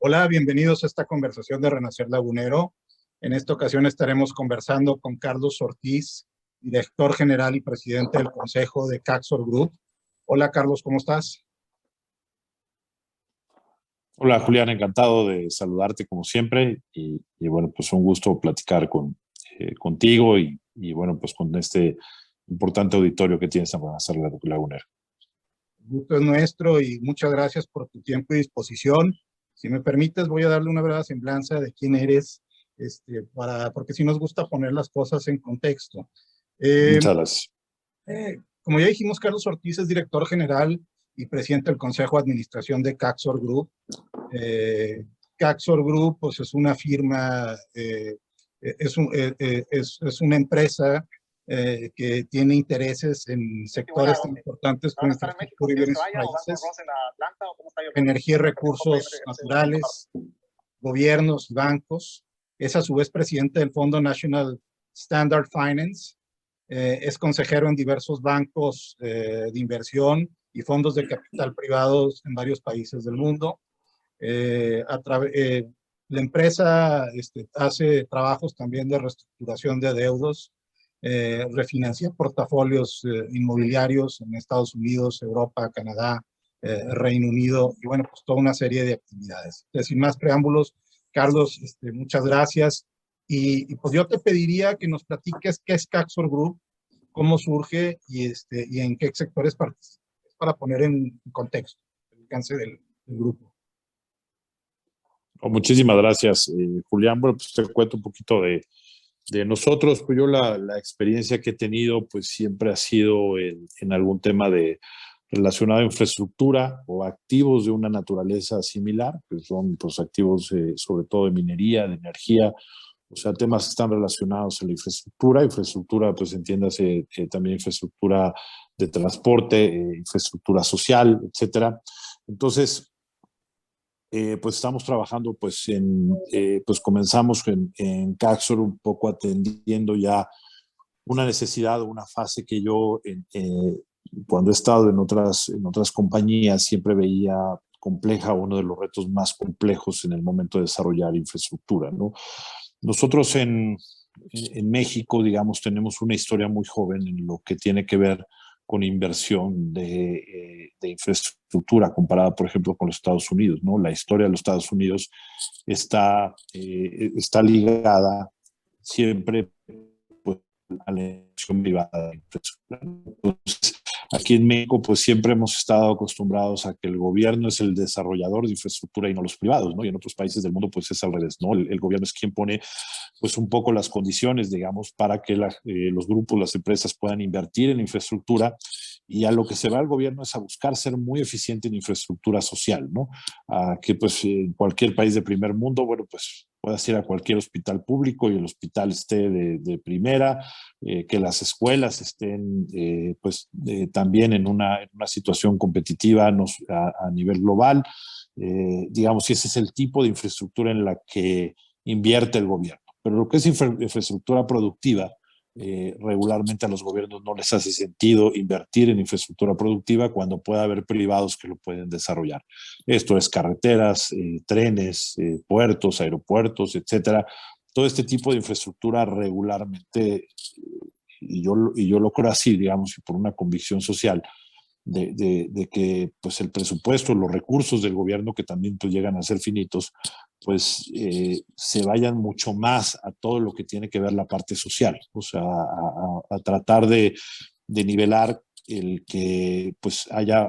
Hola, bienvenidos a esta conversación de Renacer Lagunero. En esta ocasión estaremos conversando con Carlos Ortiz, director general y presidente del Consejo de Caxor Group. Hola, Carlos, ¿cómo estás? Hola, Julián, encantado de saludarte como siempre y bueno, pues un gusto platicar contigo y bueno, pues con este importante auditorio que tienes en Renacer Lagunero. El gusto es nuestro y muchas gracias por tu tiempo y disposición. Si me permites, voy a darle una breve semblanza de quién eres, porque sí nos gusta poner las cosas en contexto. Muchas gracias. Como ya dijimos, Carlos Ortiz es director general y presidente del Consejo de Administración de Caxor Group. Caxor Group pues, es una firma, es una empresa que tiene intereses en sectores tan importantes como infraestructura y bienes raíces, energía y recursos naturales, gobiernos y bancos. Es a su vez presidente del Fondo National Standard Finance. Es consejero en diversos bancos de inversión y fondos de capital privados en varios países del mundo. La empresa hace trabajos también de reestructuración de deudos, refinancia portafolios inmobiliarios en Estados Unidos, Europa, Canadá, Reino Unido y bueno, pues toda una serie de actividades. Entonces, sin más preámbulos, Carlos, muchas gracias. Y pues yo te pediría que nos platiques qué es Caxor Group, cómo surge y en qué sectores participa, para poner en contexto el alcance del grupo. Muchísimas gracias, Julián. Bueno, pues te cuento un poquito de nosotros. Pues yo la experiencia que he tenido pues siempre ha sido en algún tema relacionado a infraestructura o activos de una naturaleza similar, que son pues activos sobre todo de minería, de energía, o sea, temas que están relacionados a la infraestructura. Infraestructura, pues entiéndase también infraestructura de transporte, infraestructura social, etcétera. Entonces, pues estamos trabajando, pues pues comenzamos en Caxor un poco atendiendo ya una necesidad, una fase que yo cuando he estado en otras compañías siempre veía compleja, uno de los retos más complejos en el momento de desarrollar infraestructura, ¿no? Nosotros en México, digamos, tenemos una historia muy joven en lo que tiene que ver con inversión de infraestructura comparada, por ejemplo, con los Estados Unidos, ¿no? La historia de los Estados Unidos está ligada siempre pues, a la inversión privada de infraestructura. Entonces, aquí en México, pues siempre hemos estado acostumbrados a que el gobierno es el desarrollador de infraestructura y no los privados, ¿no? Y en otros países del mundo, pues es al revés, ¿no? El gobierno es quien pone, pues un poco las condiciones, digamos, para que los grupos, las empresas puedan invertir en infraestructura, y a lo que se va el gobierno es a buscar ser muy eficiente en infraestructura social, ¿no? A que pues en cualquier país de primer mundo, bueno, pues puedas ir a cualquier hospital público y el hospital esté de primera, que las escuelas estén pues también en una situación competitiva a nivel global, digamos, y ese es el tipo de infraestructura en la que invierte el gobierno. Pero lo que es infraestructura productiva, regularmente a los gobiernos no les hace sentido invertir en infraestructura productiva cuando pueda haber privados que lo pueden desarrollar. Esto es carreteras, trenes, puertos, aeropuertos, etcétera. Todo este tipo de infraestructura regularmente, y yo lo creo así, digamos, y por una convicción social, de que pues el presupuesto, los recursos del gobierno, que también pues, llegan a ser finitos, pues se vayan mucho más a todo lo que tiene que ver la parte social, o sea, a tratar de nivelar el que pues haya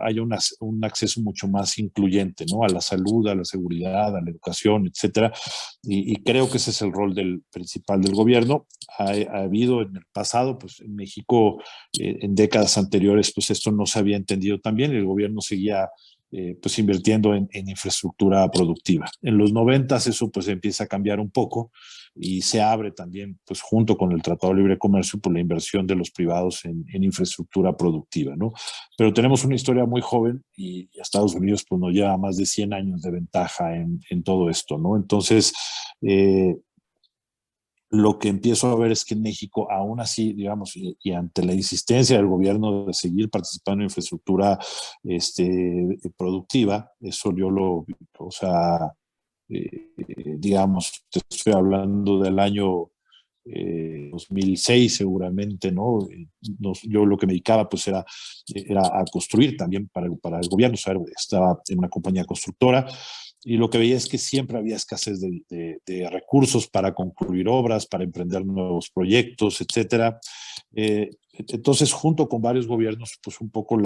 un acceso mucho más incluyente, ¿no? A la salud, a la seguridad, a la educación, etcétera. Y creo que ese es el rol principal del gobierno. Ha habido en el pasado, pues en México, en décadas anteriores, pues esto no se había entendido tan bien y el gobierno seguía pues invirtiendo en infraestructura productiva. En los 90 eso pues empieza a cambiar un poco y se abre también pues junto con el Tratado de Libre Comercio por la inversión de los privados en infraestructura productiva, ¿no? Pero tenemos una historia muy joven y Estados Unidos pues nos lleva más de 100 años de ventaja en todo esto, ¿no? Entonces, lo que empiezo a ver es que en México, aún así, digamos, y ante la insistencia del gobierno de seguir participando en infraestructura productiva, eso yo o sea, digamos, te estoy hablando del año 2006 seguramente, ¿no? Yo lo que me dedicaba pues era a construir también para el gobierno, o sea, estaba en una compañía constructora y lo que veía es que siempre había escasez de recursos para concluir obras, para emprender nuevos proyectos, etcétera. Entonces, junto con varios gobiernos, pues un poco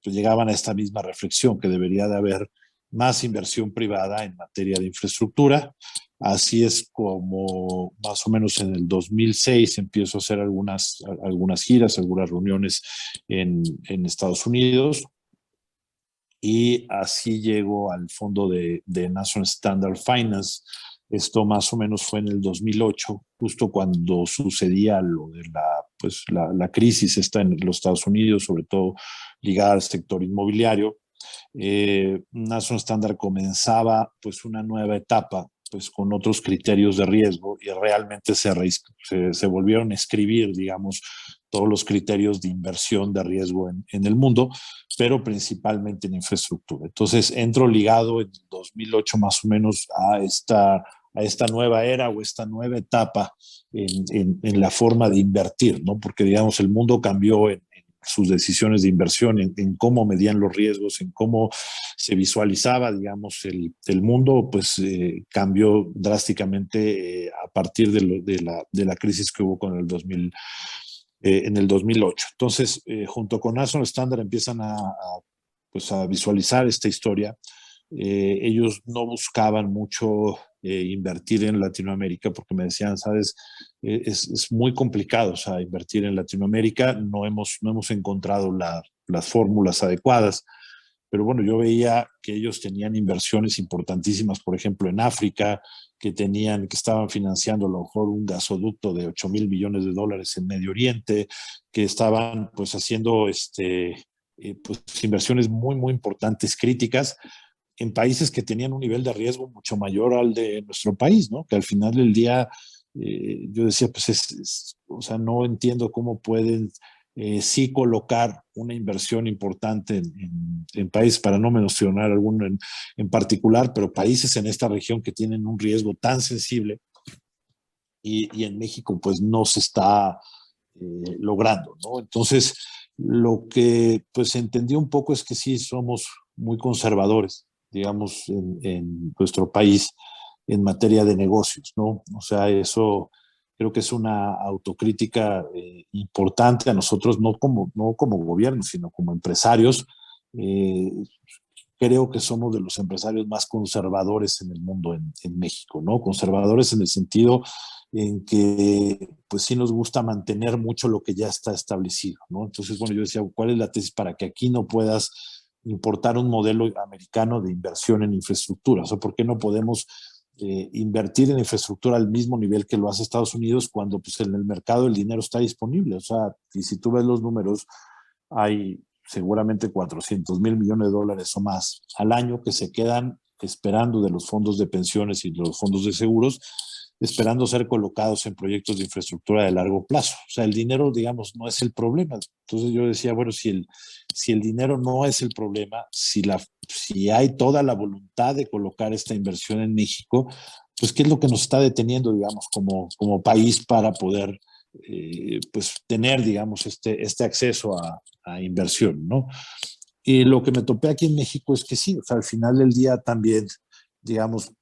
pues llegaban a esta misma reflexión que debería de haber más inversión privada en materia de infraestructura. Así es como más o menos en el 2006 empiezo a hacer algunas giras, algunas reuniones en Estados Unidos y así llego al fondo de National Standard Finance. Esto más o menos fue en el 2008, justo cuando sucedía lo de pues, la crisis esta en los Estados Unidos, sobre todo ligada al sector inmobiliario. National Standard comenzaba pues una nueva etapa pues con otros criterios de riesgo y realmente se volvieron a escribir, digamos, todos los criterios de inversión de riesgo en el mundo, pero principalmente en infraestructura. Entonces entro ligado en 2008 más o menos a esta nueva era o esta nueva etapa en la forma de invertir, ¿no? Porque, digamos, el mundo cambió en sus decisiones de inversión, en cómo medían los riesgos, en cómo se visualizaba, digamos, el mundo, pues cambió drásticamente a partir de la crisis que hubo con en el 2008. Entonces, junto con National Standard empiezan pues a visualizar esta historia. Ellos no buscaban mucho invertir en Latinoamérica porque me decían, sabes, es muy complicado, o sea, invertir en Latinoamérica, no hemos encontrado las fórmulas adecuadas, pero bueno, yo veía que ellos tenían inversiones importantísimas, por ejemplo, en África, que estaban financiando a lo mejor un gasoducto de 8,000 millones de dólares en Medio Oriente, que estaban pues haciendo pues, inversiones muy, muy importantes, críticas, en países que tenían un nivel de riesgo mucho mayor al de nuestro país, ¿no? Que al final del día yo decía, pues o sea, no entiendo cómo pueden sí colocar una inversión importante en países, para no mencionar alguno en particular, pero países en esta región que tienen un riesgo tan sensible y en México pues no se está logrando, ¿no? Entonces, lo que pues entendí un poco es que sí somos muy conservadores, digamos, en nuestro país en materia de negocios, ¿no? O sea, eso creo que es una autocrítica importante a nosotros, no como gobierno, sino como empresarios. Eh, Creo que somos de los empresarios más conservadores en el mundo en México, ¿no? Conservadores en el sentido en que, pues sí nos gusta mantener mucho lo que ya está establecido, ¿no? Entonces, bueno, yo decía, ¿cuál es la tesis para que aquí no puedas importar un modelo americano de inversión en infraestructura? O sea, ¿por qué no podemos invertir en infraestructura al mismo nivel que lo hace Estados Unidos cuando pues, en el mercado el dinero está disponible? O sea, y si tú ves los números, hay seguramente 400,000 millones de dólares o más al año que se quedan esperando de los fondos de pensiones y de los fondos de seguros, esperando ser colocados en proyectos de infraestructura de largo plazo. O sea, el dinero, digamos, no es el problema. Entonces yo decía, bueno, si el dinero no es el problema, si hay toda la voluntad de colocar esta inversión en México, pues ¿qué es lo que nos está deteniendo, digamos, como país para poder pues tener, digamos, este acceso a inversión, ¿no? Y lo que me topé aquí en México es que sí, o sea, al final del día también, digamos,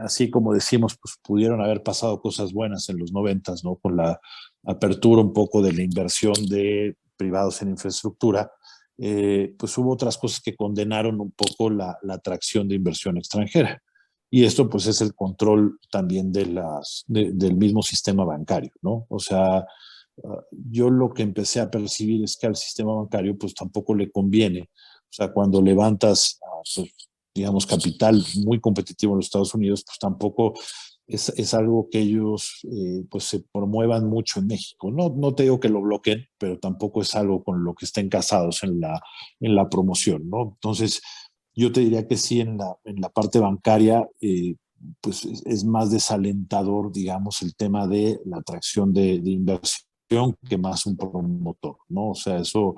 así como decimos, pues pudieron haber pasado cosas buenas en los 90, ¿no? Con la apertura un poco de la inversión de privados en infraestructura, pues hubo otras cosas que condenaron un poco la atracción de inversión extranjera. Y esto pues es el control también del mismo sistema bancario, ¿no? O sea, yo lo que empecé a percibir es que al sistema bancario pues tampoco le conviene. O sea, cuando levantas, pues, digamos, capital muy competitivo en los Estados Unidos, pues tampoco es algo que ellos pues se promuevan mucho en México. No te digo que lo bloqueen, pero tampoco es algo con lo que estén casados en la promoción, ¿no? Entonces, yo te diría que sí, en la parte bancaria, pues es más desalentador, digamos, el tema de la atracción de inversión que más un promotor, ¿no? O sea, eso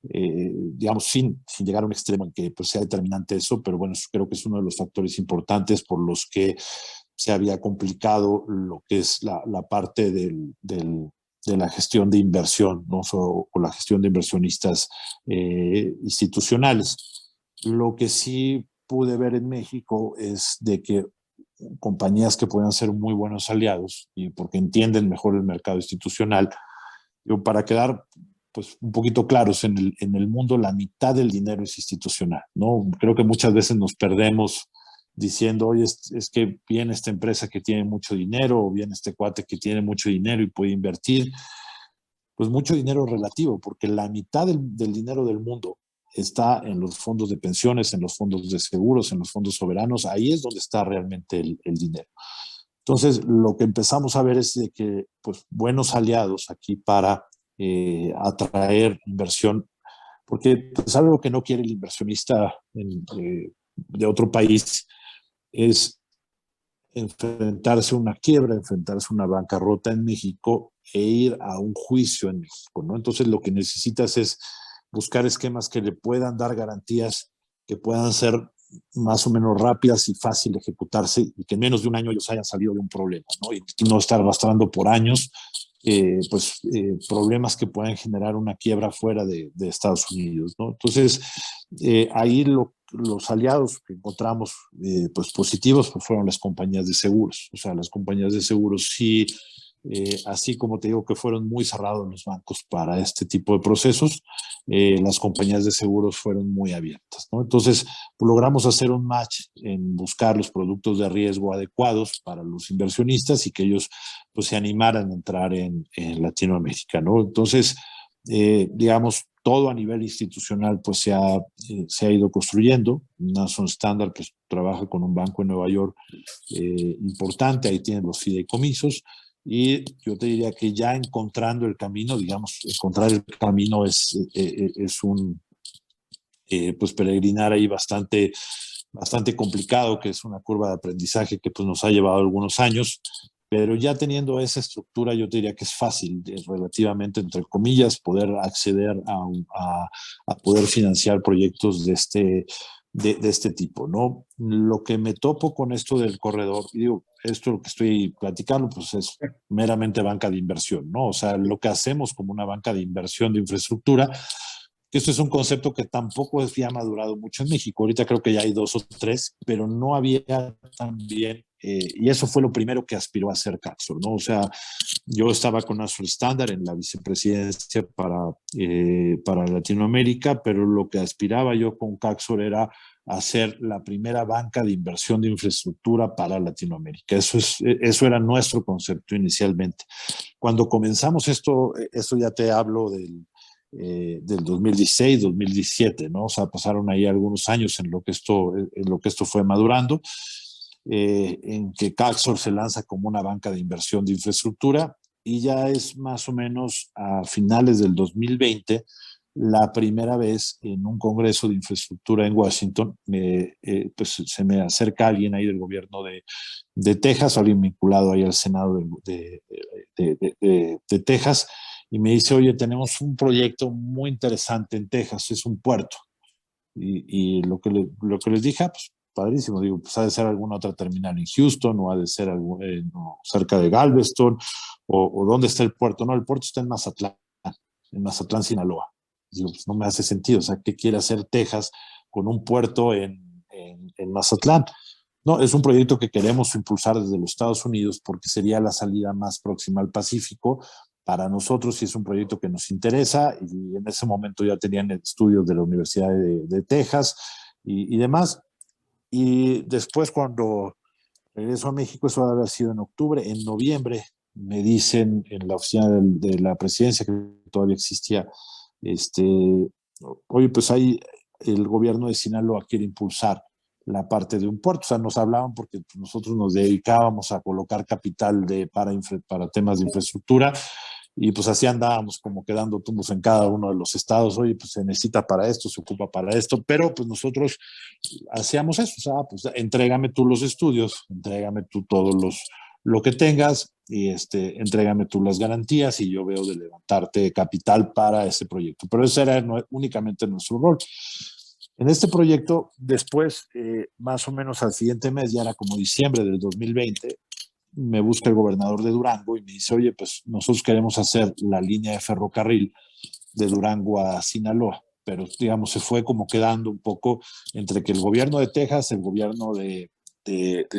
digamos, sin llegar a un extremo en que pues, sea determinante eso, pero bueno, creo que es uno de los factores importantes por los que se había complicado lo que es la parte de la gestión de inversión, ¿no? O la gestión de inversionistas institucionales. Lo que sí pude ver en México es de que compañías que puedan ser muy buenos aliados y porque entienden mejor el mercado institucional, para quedar pues un poquito claros, en el mundo la mitad del dinero es institucional, ¿no? Creo que muchas veces nos perdemos diciendo, oye, es que viene esta empresa que tiene mucho dinero, o viene este cuate que tiene mucho dinero y puede invertir. Pues mucho dinero relativo, porque la mitad del dinero del mundo está en los fondos de pensiones, en los fondos de seguros, en los fondos soberanos. Ahí es donde está realmente el dinero. Entonces, lo que empezamos a ver es de que, pues, buenos aliados aquí para atraer inversión, porque pues, algo que no quiere el inversionista de otro país es enfrentarse a una quiebra, enfrentarse a una bancarrota en México e ir a un juicio en México, ¿no? Entonces lo que necesitas es buscar esquemas que le puedan dar garantías que puedan ser más o menos rápidas y fácil de ejecutarse y que en menos de un año ellos hayan salido de un problema, ¿no? Y no estar arrastrando por años problemas que puedan generar una quiebra fuera de Estados Unidos, ¿no? Entonces, ahí los aliados que encontramos pues positivos pues fueron las compañías de seguros. O sea, las compañías de seguros sí, así como te digo que fueron muy cerrados los bancos para este tipo de procesos, las compañías de seguros fueron muy abiertas, ¿no? Entonces, pues, logramos hacer un match en buscar los productos de riesgo adecuados para los inversionistas y que ellos pues, se animaran a entrar en Latinoamérica, ¿no? Entonces, digamos, todo a nivel institucional pues se ha ido construyendo. National Standard pues trabaja con un banco en Nueva York importante, ahí tienen los fideicomisos y yo te diría que ya encontrando el camino, digamos, encontrar el camino es un pues peregrinar ahí bastante complicado, que es una curva de aprendizaje que pues nos ha llevado algunos años, pero ya teniendo esa estructura, yo te diría que es fácil, relativamente, entre comillas, poder acceder a poder financiar proyectos de este tipo, ¿no? Lo que me topo con esto del corredor, y digo, esto lo que estoy platicando, pues es meramente banca de inversión, ¿no? O sea, lo que hacemos como una banca de inversión de infraestructura, que esto es un concepto que tampoco es ya madurado mucho en México. Ahorita creo que ya hay dos o tres, pero no había también, y eso fue lo primero que aspiró a hacer Caxor, ¿no? O sea, yo estaba con National Standard en la vicepresidencia para Latinoamérica, pero lo que aspiraba yo con Caxor era hacer la primera banca de inversión de infraestructura para Latinoamérica. Eso era nuestro concepto inicialmente. Cuando comenzamos esto ya te hablo del 2016, 2017, ¿no? O sea, pasaron ahí algunos años en lo que esto fue madurando, en que Caxor se lanza como una banca de inversión de infraestructura y ya es más o menos a finales del 2020 la primera vez en un congreso de infraestructura en Washington, pues se me acerca alguien ahí del gobierno de Texas, alguien vinculado ahí al Senado de Texas, y me dice, oye, tenemos un proyecto muy interesante en Texas, es un puerto. Y lo que les dije, pues padrísimo, digo, pues ha de ser alguna otra terminal en Houston o ha de ser no, cerca de Galveston o dónde está el puerto. No, el puerto está en Mazatlán, Sinaloa. Digo, pues no me hace sentido, o sea, ¿qué quiere hacer Texas con un puerto en Mazatlán? No, es un proyecto que queremos impulsar desde los Estados Unidos porque sería la salida más próxima al Pacífico. Para nosotros sí es un proyecto que nos interesa y en ese momento ya tenían estudios de la Universidad de Texas y demás. Y después cuando regreso a México, eso debe haber sido en octubre, en noviembre me dicen en la oficina de la presidencia que todavía existía, este, oye, pues ahí el gobierno de Sinaloa quiere impulsar la parte de un puerto. O sea, nos hablaban porque nosotros nos dedicábamos a colocar capital para temas de infraestructura y pues así andábamos como quedando tumbos en cada uno de los estados. Oye, pues se necesita para esto, se ocupa para esto, pero pues nosotros hacíamos eso. O sea, pues entrégame tú los estudios, entrégame tú todos lo que tengas y entrégame tú las garantías y yo veo de levantarte capital para ese proyecto. Pero ese era únicamente nuestro rol. En este proyecto, después, más o menos al siguiente mes, ya era como diciembre del 2020, me busca el gobernador de Durango y me dice, oye, pues nosotros queremos hacer la línea de ferrocarril de Durango a Sinaloa, pero digamos se fue como quedando un poco entre que el gobierno de Texas, el gobierno de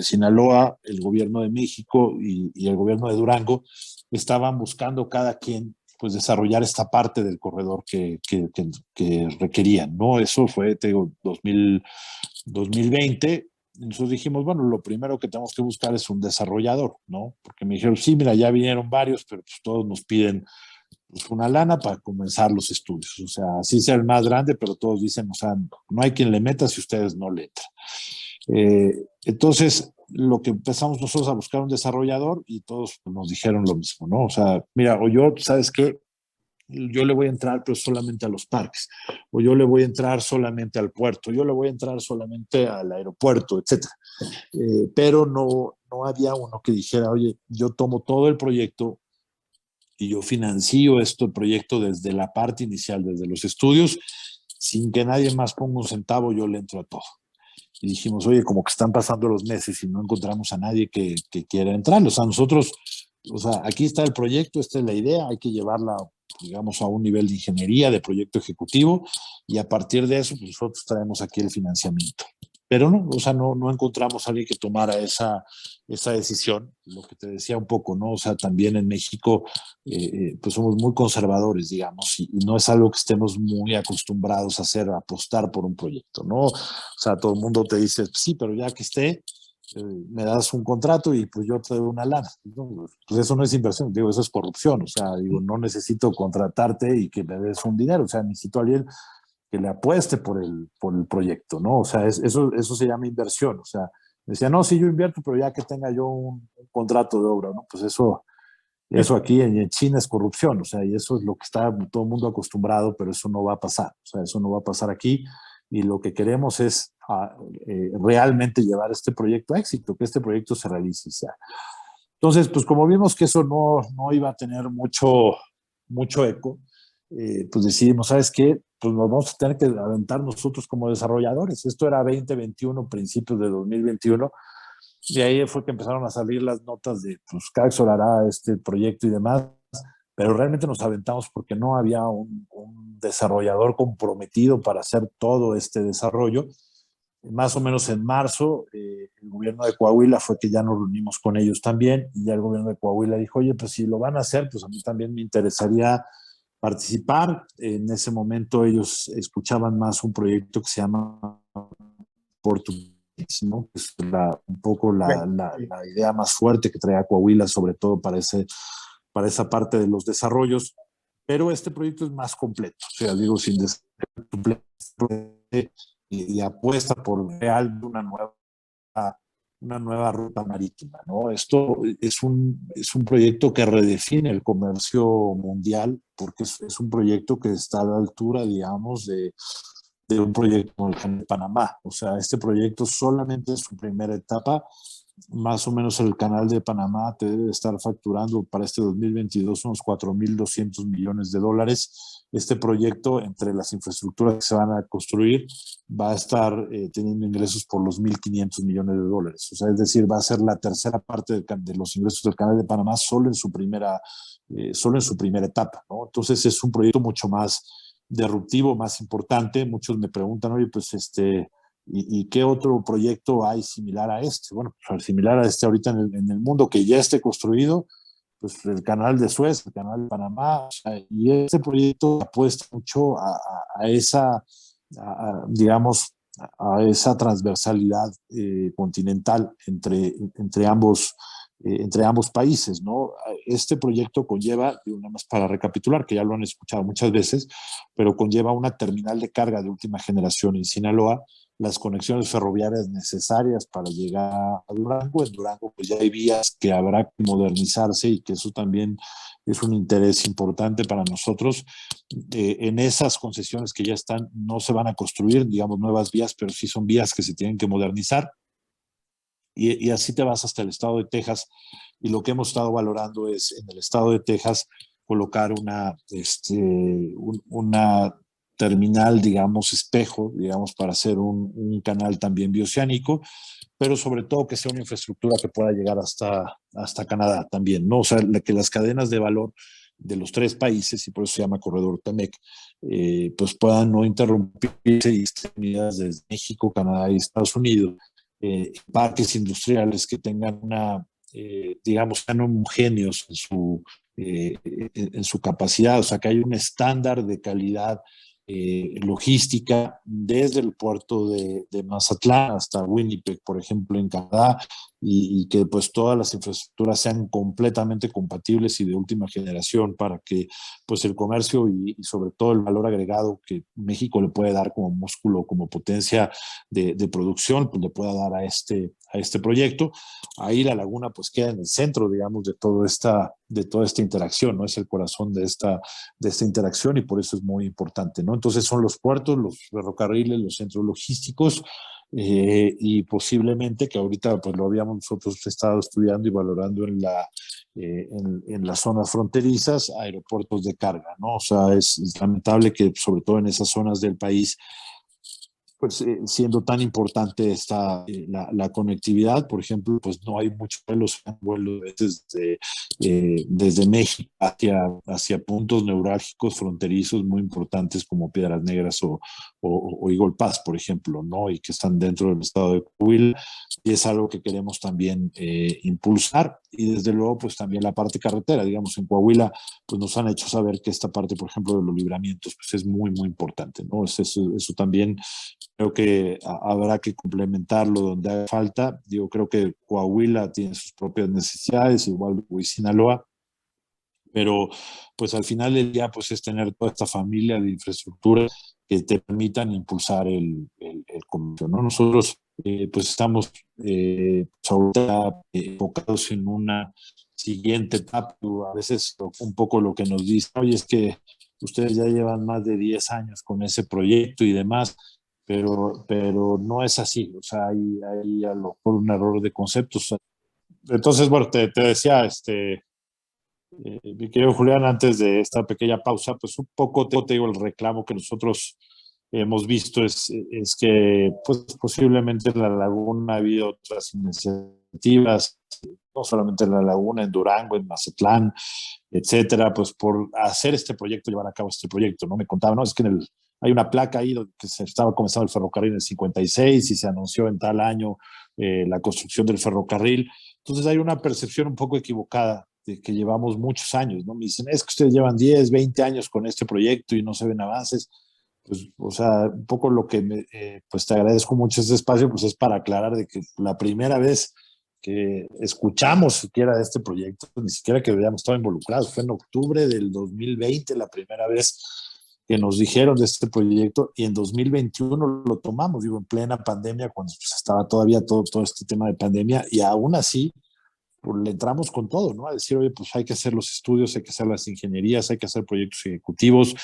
Sinaloa, el gobierno de México y el gobierno de Durango estaban buscando cada quien pues desarrollar esta parte del corredor que requerían, ¿no? Eso fue, te digo, 2020. Nosotros dijimos, bueno, lo primero que tenemos que buscar es un desarrollador, ¿no? Porque me dijeron, sí, mira, ya vinieron varios, pero pues todos nos piden pues, una lana para comenzar los estudios. O sea, así sea el más grande, pero todos dicen, o sea, no hay quien le meta si ustedes no le entran. Entonces, lo que empezamos nosotros a buscar un desarrollador y todos nos dijeron lo mismo, ¿no? O sea, mira, o yo, ¿sabes qué? Yo le voy a entrar pero solamente a los parques, o yo le voy a entrar solamente al puerto, yo le voy a entrar solamente al aeropuerto, etcétera. Pero no había uno que dijera, oye, yo tomo todo el proyecto y yo financio este proyecto desde la parte inicial, desde los estudios, sin que nadie más ponga un centavo, yo le entro a todo. Y dijimos, oye, como que están pasando los meses y no encontramos a nadie que quiera entrar. O sea, nosotros, o sea, aquí está el proyecto, esta es la idea, hay que llevarla, digamos, a un nivel de ingeniería, de proyecto ejecutivo, y a partir de eso, pues nosotros traemos aquí el financiamiento. Pero no, o sea, no encontramos a alguien que tomara esa decisión, lo que te decía un poco, ¿no? O sea, también en México, pues somos muy conservadores, digamos, y no es algo que estemos muy acostumbrados a hacer, a apostar por un proyecto, ¿no? O sea, todo el mundo te dice, sí, pero ya que esté, me das un contrato y pues yo te doy una lana. No, pues eso no es inversión, digo, eso es corrupción. O sea, digo, no necesito contratarte y que me des un dinero, o sea, necesito a alguien que le apueste por el proyecto, ¿no? O sea, eso se llama inversión. O sea, decía, no, sí, yo invierto, pero ya que tenga yo un contrato de obra, ¿no? Pues eso aquí en China es corrupción, o sea, y eso es lo que está todo el mundo acostumbrado, pero eso no va a pasar, o sea, eso no va a pasar aquí, y lo que queremos es realmente llevar este proyecto a éxito, que este proyecto se realice. O sea. Entonces, pues como vimos que eso no iba a tener mucho eco, pues decidimos, ¿sabes qué? Pues nos vamos a tener que aventar nosotros como desarrolladores. Esto era 2021, principios de 2021, y ahí fue que empezaron a salir las notas de, pues, Caxor hará este proyecto y demás, pero realmente nos aventamos porque no había un desarrollador comprometido para hacer todo este desarrollo. Más o menos en marzo, el gobierno de Coahuila fue que ya nos reunimos con ellos también, y ya el gobierno de Coahuila dijo, oye, pues si lo van a hacer, pues a mí también me interesaría participar. En ese momento ellos escuchaban más un proyecto que se llama Portugués, ¿no? Es un poco la idea más fuerte que traía Coahuila, sobre todo para esa parte de los desarrollos, pero este proyecto es más completo, o sea, digo, sin completo, y apuesta por real una nueva ruta marítima, ¿no? Esto es un proyecto que redefine el comercio mundial, porque es un proyecto que está a la altura, digamos, de un proyecto como el Canal de Panamá. O sea, este proyecto solamente en su primera etapa, más o menos el Canal de Panamá te debe estar facturando para este 2022 unos 4.200 millones de dólares. Este proyecto, entre las infraestructuras que se van a construir, va a estar teniendo ingresos por los 1.500 millones de dólares. O sea, es decir, va a ser la tercera parte de los ingresos del Canal de Panamá solo en su primera etapa, ¿no? Entonces es un proyecto mucho más disruptivo, más importante. Muchos me preguntan, oye, pues ¿y qué otro proyecto hay similar a este? Bueno, pues similar a este ahorita en el mundo que ya esté construido, pues el canal de Suez, el canal de Panamá, o sea, y este proyecto apuesta mucho a esa, digamos, a esa transversalidad continental entre ambos países, ¿no? Este proyecto conlleva, nada más para recapitular, que ya lo han escuchado muchas veces, pero conlleva una terminal de carga de última generación en Sinaloa, las conexiones ferroviarias necesarias para llegar a Durango. En Durango pues ya hay vías que habrá que modernizarse y que eso también es un interés importante para nosotros. En esas concesiones que ya están no se van a construir, digamos, nuevas vías, pero sí son vías que se tienen que modernizar. y así te vas hasta el estado de Texas, y lo que hemos estado valorando es en el estado de Texas colocar una terminal, digamos, espejo, digamos, para hacer un canal también bioceánico, pero sobre todo que sea una infraestructura que pueda llegar hasta Canadá también, ¿no? O sea, que las cadenas de valor de los tres países, y por eso se llama Corredor TEMEC, pues puedan no interrumpirse y estén unidas desde México, Canadá y Estados Unidos, parques industriales que tengan digamos, sean homogéneos en su capacidad, o sea, que hay un estándar de calidad logística desde el puerto de Mazatlán hasta Winnipeg, por ejemplo, en Canadá, y que pues todas las infraestructuras sean completamente compatibles y de última generación para que pues el comercio y sobre todo el valor agregado que México le puede dar como músculo, como potencia de producción, pues le pueda dar a este proyecto. Ahí la laguna pues queda en el centro, digamos, de toda esta interacción, ¿no? Es el corazón de esta interacción y por eso es muy importante, ¿no? Entonces son los puertos, los ferrocarriles, los centros logísticos, y posiblemente, que ahorita pues lo habíamos nosotros estado estudiando y valorando en las zonas fronterizas, aeropuertos de carga, ¿no? O sea, es lamentable que sobre todo en esas zonas del país, pues siendo tan importante la conectividad, por ejemplo, pues no hay muchos vuelos desde México hacia puntos neurálgicos fronterizos muy importantes como Piedras Negras o Eagle Pass, por ejemplo, ¿no? Y que están dentro del estado de Coahuila, y es algo que queremos también impulsar, y desde luego pues también la parte carretera, digamos, en Coahuila pues nos han hecho saber que esta parte, por ejemplo, de los libramientos, pues es muy, muy importante, ¿no? Eso también creo que habrá que complementarlo donde haga falta. Digo, creo que Coahuila tiene sus propias necesidades, igual que Sinaloa, pero pues al final del día pues es tener toda esta familia de infraestructuras que te permitan impulsar el comercio, ¿no? Nosotros pues estamos pues ahorita enfocados en una siguiente etapa. A veces un poco lo que nos dicen, oye, es que ustedes ya llevan más de 10 años con ese proyecto y demás, pero no es así, o sea, hay a lo mejor un error de conceptos. Entonces, bueno, te decía, mi querido Julián, antes de esta pequeña pausa, pues un poco te digo, el reclamo que nosotros hemos visto es que pues, posiblemente en la laguna ha habido otras iniciativas, no solamente en la laguna, en Durango, en Mazatlán, etcétera, pues por hacer este proyecto, llevar a cabo este proyecto, ¿no? Me contaba, ¿no? Es que hay una placa ahí donde que se estaba comenzando el ferrocarril en el 56 y se anunció en tal año la construcción del ferrocarril. Entonces hay una percepción un poco equivocada de que llevamos muchos años, ¿no? Me dicen, es que ustedes llevan 10, 20 años con este proyecto y no se ven avances. Pues, o sea, un poco lo que pues te agradezco mucho este espacio, pues es para aclarar de que la primera vez que escuchamos siquiera de este proyecto, ni siquiera que habíamos estado involucrados, fue en octubre del 2020 la primera vez que nos dijeron de este proyecto, y en 2021 lo tomamos, digo, en plena pandemia, cuando pues, estaba todavía todo este tema de pandemia, y aún así pues, le entramos con todo, ¿no? A decir, oye, pues hay que hacer los estudios, hay que hacer las ingenierías, hay que hacer proyectos ejecutivos,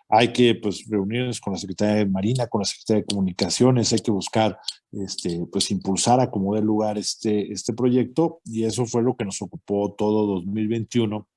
hay que pues reunirnos con la Secretaría de Marina, con la Secretaría de Comunicaciones, hay que buscar pues impulsar a como dé lugar este proyecto, y eso fue lo que nos ocupó todo 2021.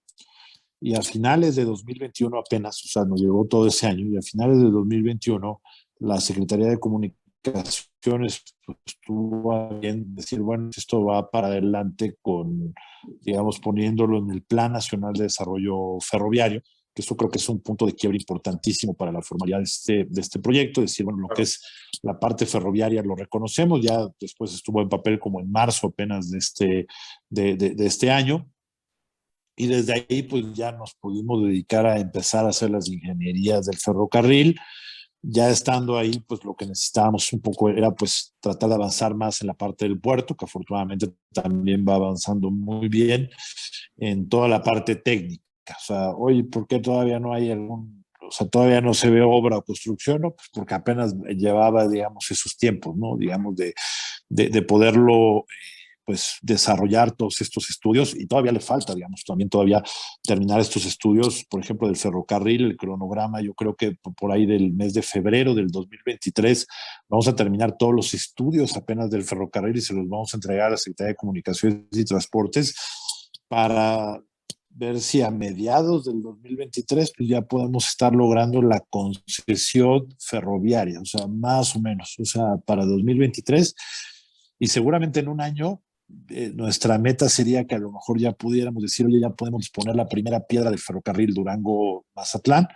Y a finales de 2021 apenas, o sea, nos llegó todo ese año, y a finales de 2021 la Secretaría de Comunicaciones pues, tuvo a bien decir, bueno, esto va para adelante con, digamos, poniéndolo en el Plan Nacional de Desarrollo Ferroviario, que esto creo que es un punto de quiebre importantísimo para la formalidad de este proyecto, es decir, bueno, lo que es la parte ferroviaria lo reconocemos, ya después estuvo en papel como en marzo apenas de este año, y desde ahí pues ya nos pudimos dedicar a empezar a hacer las ingenierías del ferrocarril. Ya estando ahí, pues lo que necesitábamos un poco era pues tratar de avanzar más en la parte del puerto, que afortunadamente también va avanzando muy bien en toda la parte técnica. O sea, oye, ¿por qué todavía no hay o sea, todavía no se ve obra o construcción? ¿No? Pues porque apenas llevaba, digamos, esos tiempos, ¿no? Digamos, de poderlo pues desarrollar todos estos estudios y todavía le falta, digamos, también todavía terminar estos estudios, por ejemplo, del ferrocarril, el cronograma, yo creo que por ahí del mes de febrero del 2023 vamos a terminar todos los estudios apenas del ferrocarril y se los vamos a entregar a la Secretaría de Comunicaciones y Transportes para ver si a mediados del 2023 pues ya podemos estar logrando la concesión ferroviaria, o sea, más o menos, o sea, para 2023 y seguramente en un año nuestra meta sería que a lo mejor ya pudiéramos decir, oye, ya podemos poner la primera piedra del ferrocarril Durango-Mazatlán.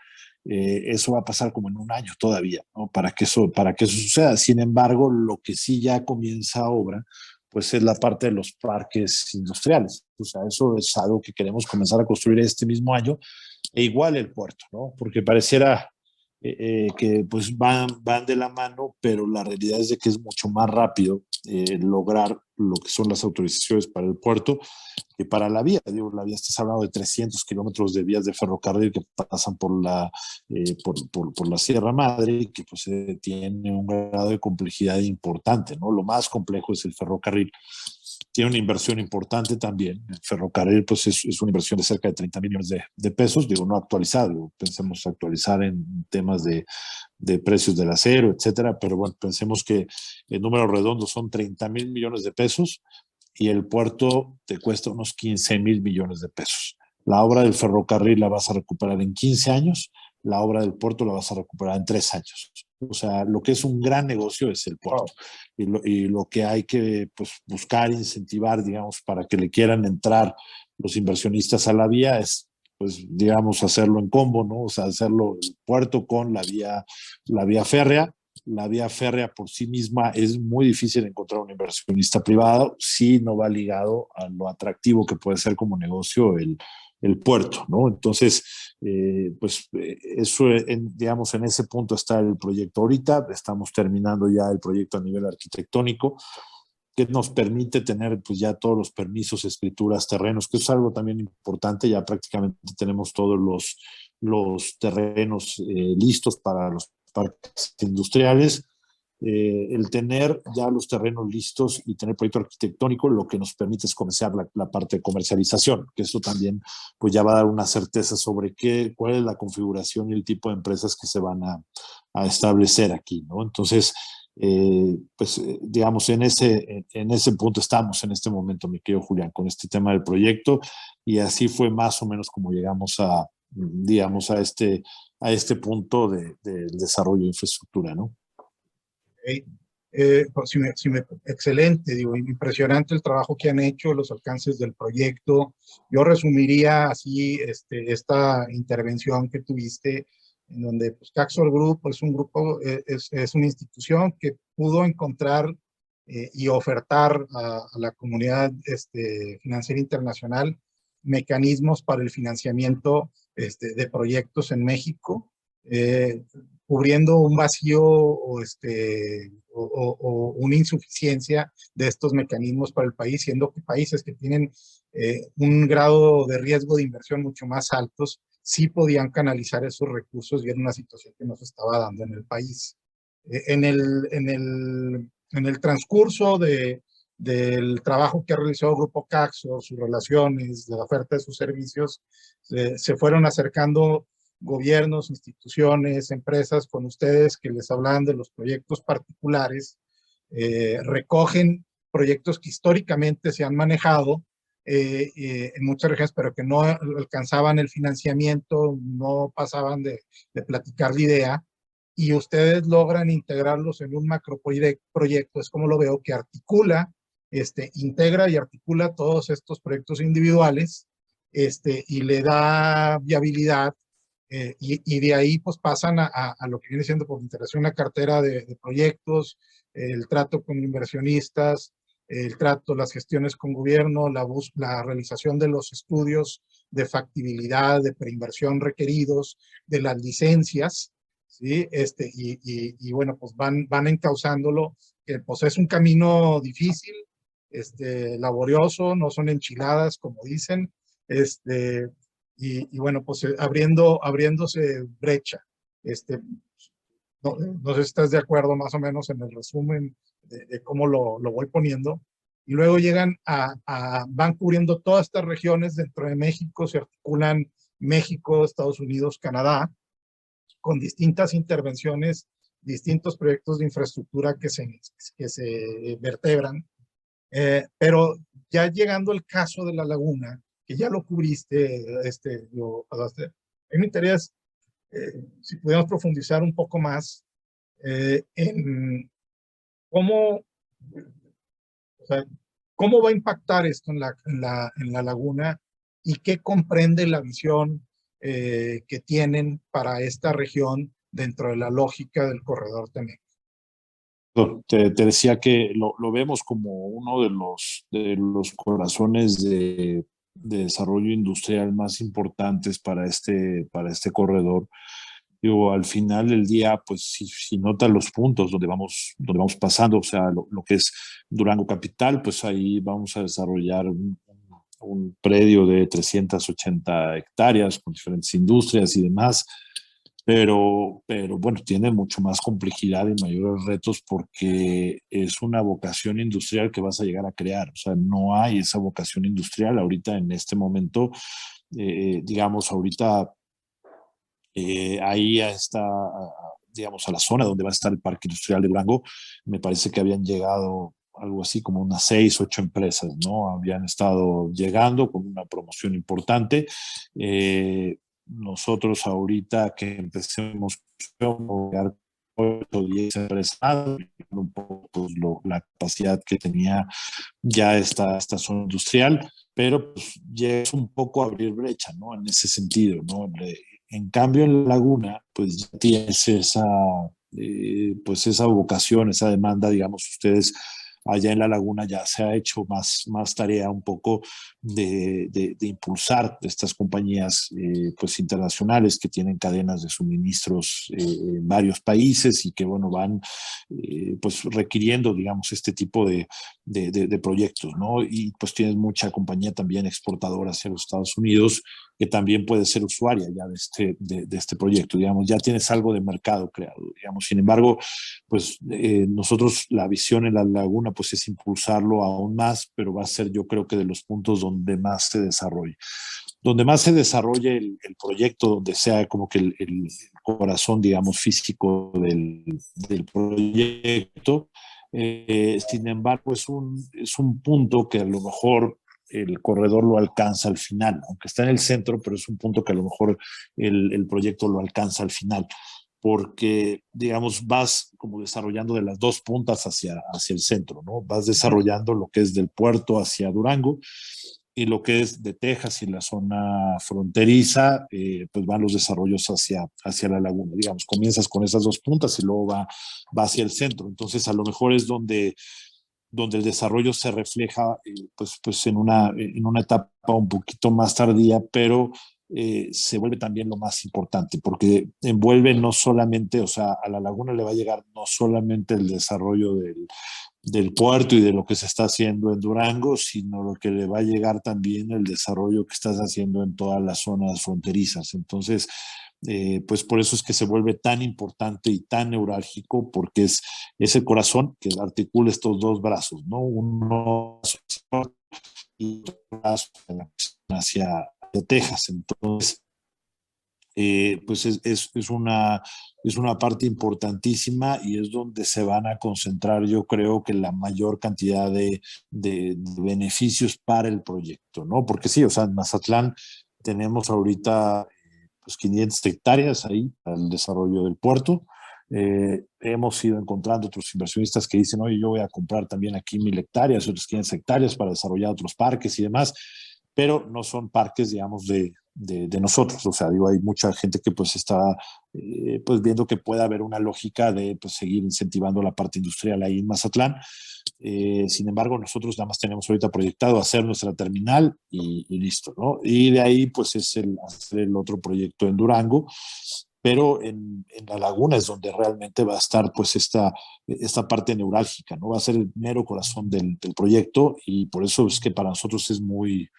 Eso va a pasar como en un año todavía, ¿no? Para que eso suceda. Sin embargo, lo que sí ya comienza obra, pues es la parte de los parques industriales. O sea, eso es algo que queremos comenzar a construir este mismo año, e igual el puerto, ¿no? Porque pareciera que pues van de la mano, pero la realidad es de que es mucho más rápido lograr lo que son las autorizaciones para el puerto que para la vía. Digo, la vía, estás hablando de 300 kilómetros de vías de ferrocarril que pasan por la Sierra Madre y que pues tiene un grado de complejidad importante, ¿no? Lo más complejo es el ferrocarril. Tiene una inversión importante también. El ferrocarril pues es una inversión de cerca de 30 millones de pesos, digo, no actualizado, pensemos actualizar en temas de precios del acero, etcétera, pero bueno, pensemos que el número redondo son 30,000 millones de pesos y el puerto te cuesta unos 15,000 millones de pesos. La obra del ferrocarril la vas a recuperar en 15 años, la obra del puerto la vas a recuperar en 3 años. O sea, lo que es un gran negocio es el puerto. Y lo que hay que pues, buscar, incentivar, digamos, para que le quieran entrar los inversionistas a la vía es, pues, digamos, hacerlo en combo, ¿no? O sea, hacerlo el puerto con la vía férrea. La vía férrea por sí misma es muy difícil encontrar un inversionista privado si no va ligado a lo atractivo que puede ser como negocio el puerto, ¿no? Entonces, eso, digamos, en ese punto está el proyecto ahorita. Estamos terminando ya el proyecto a nivel arquitectónico, que nos permite tener pues ya todos los permisos, escrituras, terrenos, que es algo también importante. Ya prácticamente tenemos todos los terrenos listos para los parques industriales. El tener ya los terrenos listos y tener proyecto arquitectónico lo que nos permite es comenzar la parte de comercialización, que esto también pues ya va a dar una certeza sobre cuál es la configuración y el tipo de empresas que se van a establecer aquí, ¿no? Entonces, digamos, en ese punto estamos en este momento, mi querido Julián, con este tema del proyecto, y así fue más o menos como llegamos digamos, a este punto del desarrollo de infraestructura, ¿no? Okay. Pues, excelente, digo, impresionante el trabajo que han hecho, los alcances del proyecto. Yo resumiría así esta intervención que tuviste, en donde pues, Caxor Group es un grupo, es una institución que pudo encontrar y ofertar a la comunidad financiera internacional mecanismos para el financiamiento de proyectos en México. Cubriendo un vacío o una insuficiencia de estos mecanismos para el país, siendo que países que tienen un grado de riesgo de inversión mucho más altos, sí podían canalizar esos recursos y era una situación que nos estaba dando en el país. En el transcurso del trabajo que ha realizado el Grupo Caxo, sus relaciones, de la oferta de sus servicios, se fueron acercando gobiernos, instituciones, empresas con ustedes que les hablan de los proyectos particulares, recogen proyectos que históricamente se han manejado en muchas regiones, pero que no alcanzaban el financiamiento, no pasaban de platicar la idea, y ustedes logran integrarlos en un macroproyecto, es como lo veo, que articula, integra y articula todos estos proyectos individuales, y le da viabilidad. Y de ahí pues pasan a lo que viene siendo por integración una cartera de proyectos, el trato con inversionistas, el trato, las gestiones con gobierno, la realización de los estudios de factibilidad, de preinversión requeridos, de las licencias, ¿sí? Bueno, pues van encauzándolo, que pues es un camino difícil, laborioso, no son enchiladas, como dicen, y bueno, pues abriéndose brecha. No sé si estás de acuerdo más o menos en el resumen de cómo lo voy poniendo. y luego llegan van cubriendo todas estas regiones dentro de México, se articulan México, Estados Unidos, Canadá, con distintas intervenciones, distintos proyectos de infraestructura que se vertebran. Pero ya llegando al caso de la laguna, que ya lo cubriste, me interesa si pudiéramos profundizar un poco más en cómo, o sea, cómo va a impactar esto en la laguna y qué comprende la visión que tienen para esta región dentro de la lógica del corredor TEMEC. Te decía que lo vemos como uno de los corazones de desarrollo industrial más importantes para este corredor. Digo, al final del día, pues si notas los puntos donde vamos pasando, o sea, lo que es Durango Capital, pues ahí vamos a desarrollar un predio de 380 hectáreas con diferentes industrias y demás. Pero bueno, tiene mucho más complejidad y mayores retos porque es una vocación industrial que vas a llegar a crear. O sea, no hay esa vocación industrial ahorita en este momento. Digamos, ahorita ahí está, digamos, a la zona donde va a estar el Parque Industrial de Durango, me parece que habían llegado algo así como unas 6, 8 empresas, ¿no? Habían estado llegando con una promoción importante. Nosotros ahorita que empecemos a llegar 8 o 10 empresas, un poco pues, la capacidad que tenía ya esta zona industrial, pero pues, ya es un poco abrir brecha, ¿no? En ese sentido, ¿no? En cambio, en la laguna, pues ya tienes pues esa vocación, esa demanda, digamos, ustedes allá en la laguna ya se ha hecho más tarea un poco de impulsar estas compañías pues internacionales que tienen cadenas de suministros en varios países y que, bueno, van pues requiriendo, digamos, este tipo de proyectos, ¿no? Y pues tienes mucha compañía también exportadora hacia los Estados Unidos que también puede ser usuaria ya de este proyecto, digamos, ya tienes algo de mercado creado, digamos. Sin embargo, pues nosotros la visión en la laguna pues es impulsarlo aún más, pero va a ser yo creo que de los puntos donde más se desarrolle. Donde más se desarrolle el proyecto, donde sea como que el corazón, digamos, físico del proyecto. Sin embargo, es un punto que a lo mejor el corredor lo alcanza al final, aunque está en el centro, pero es un punto que a lo mejor el proyecto lo alcanza al final, porque, digamos, vas como desarrollando de las dos puntas hacia el centro, ¿no? Vas desarrollando lo que es del puerto hacia Durango y lo que es de Texas y la zona fronteriza, pues van los desarrollos hacia la laguna. Digamos, comienzas con esas dos puntas y luego va hacia el centro. Entonces, a lo mejor es donde el desarrollo se refleja pues en una etapa un poquito más tardía, pero se vuelve también lo más importante, porque envuelve no solamente, o sea, a la laguna le va a llegar no solamente el desarrollo del puerto y de lo que se está haciendo en Durango, sino lo que le va a llegar también el desarrollo que estás haciendo en todas las zonas fronterizas. Entonces, pues por eso es que se vuelve tan importante y tan neurálgico, porque es el corazón que articula estos dos brazos, ¿no? Uno y otro brazo hacia Texas. Entonces, pues es una parte importantísima y es donde se van a concentrar, yo creo que la mayor cantidad de beneficios para el proyecto, ¿no? Porque sí, o sea, en Mazatlán tenemos ahorita pues 500 hectáreas ahí para el desarrollo del puerto. Hemos ido encontrando otros inversionistas que dicen, oye, yo voy a comprar también aquí 1000 hectáreas, otros 500 hectáreas para desarrollar otros parques y demás, pero no son parques, digamos, de nosotros. O sea, digo, hay mucha gente que pues está pues viendo que puede haber una lógica de pues, seguir incentivando la parte industrial ahí en Mazatlán. Sin embargo, nosotros nada más tenemos ahorita proyectado hacer nuestra terminal y listo, ¿no? Y de ahí pues es hacer el otro proyecto en Durango, pero en la laguna es donde realmente va a estar pues esta parte neurálgica, ¿no? Va a ser el mero corazón del proyecto y por eso es que para nosotros es muy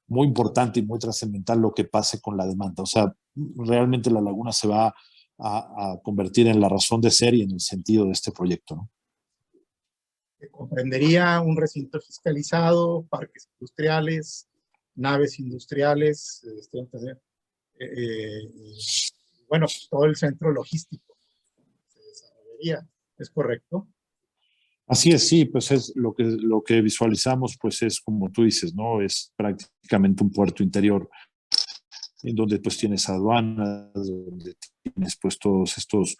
importante y muy trascendental lo que pase con la demanda. O sea, realmente la laguna se va a convertir en la razón de ser y en el sentido de este proyecto, ¿no? que comprendería un recinto fiscalizado, parques industriales, naves industriales, bueno, pues todo el centro logístico se desarrollaría. ¿Es correcto? Así es, sí, pues es lo que visualizamos, pues es como tú dices, ¿no? Es prácticamente un puerto interior en donde pues tienes aduanas, donde tienes pues todos estos,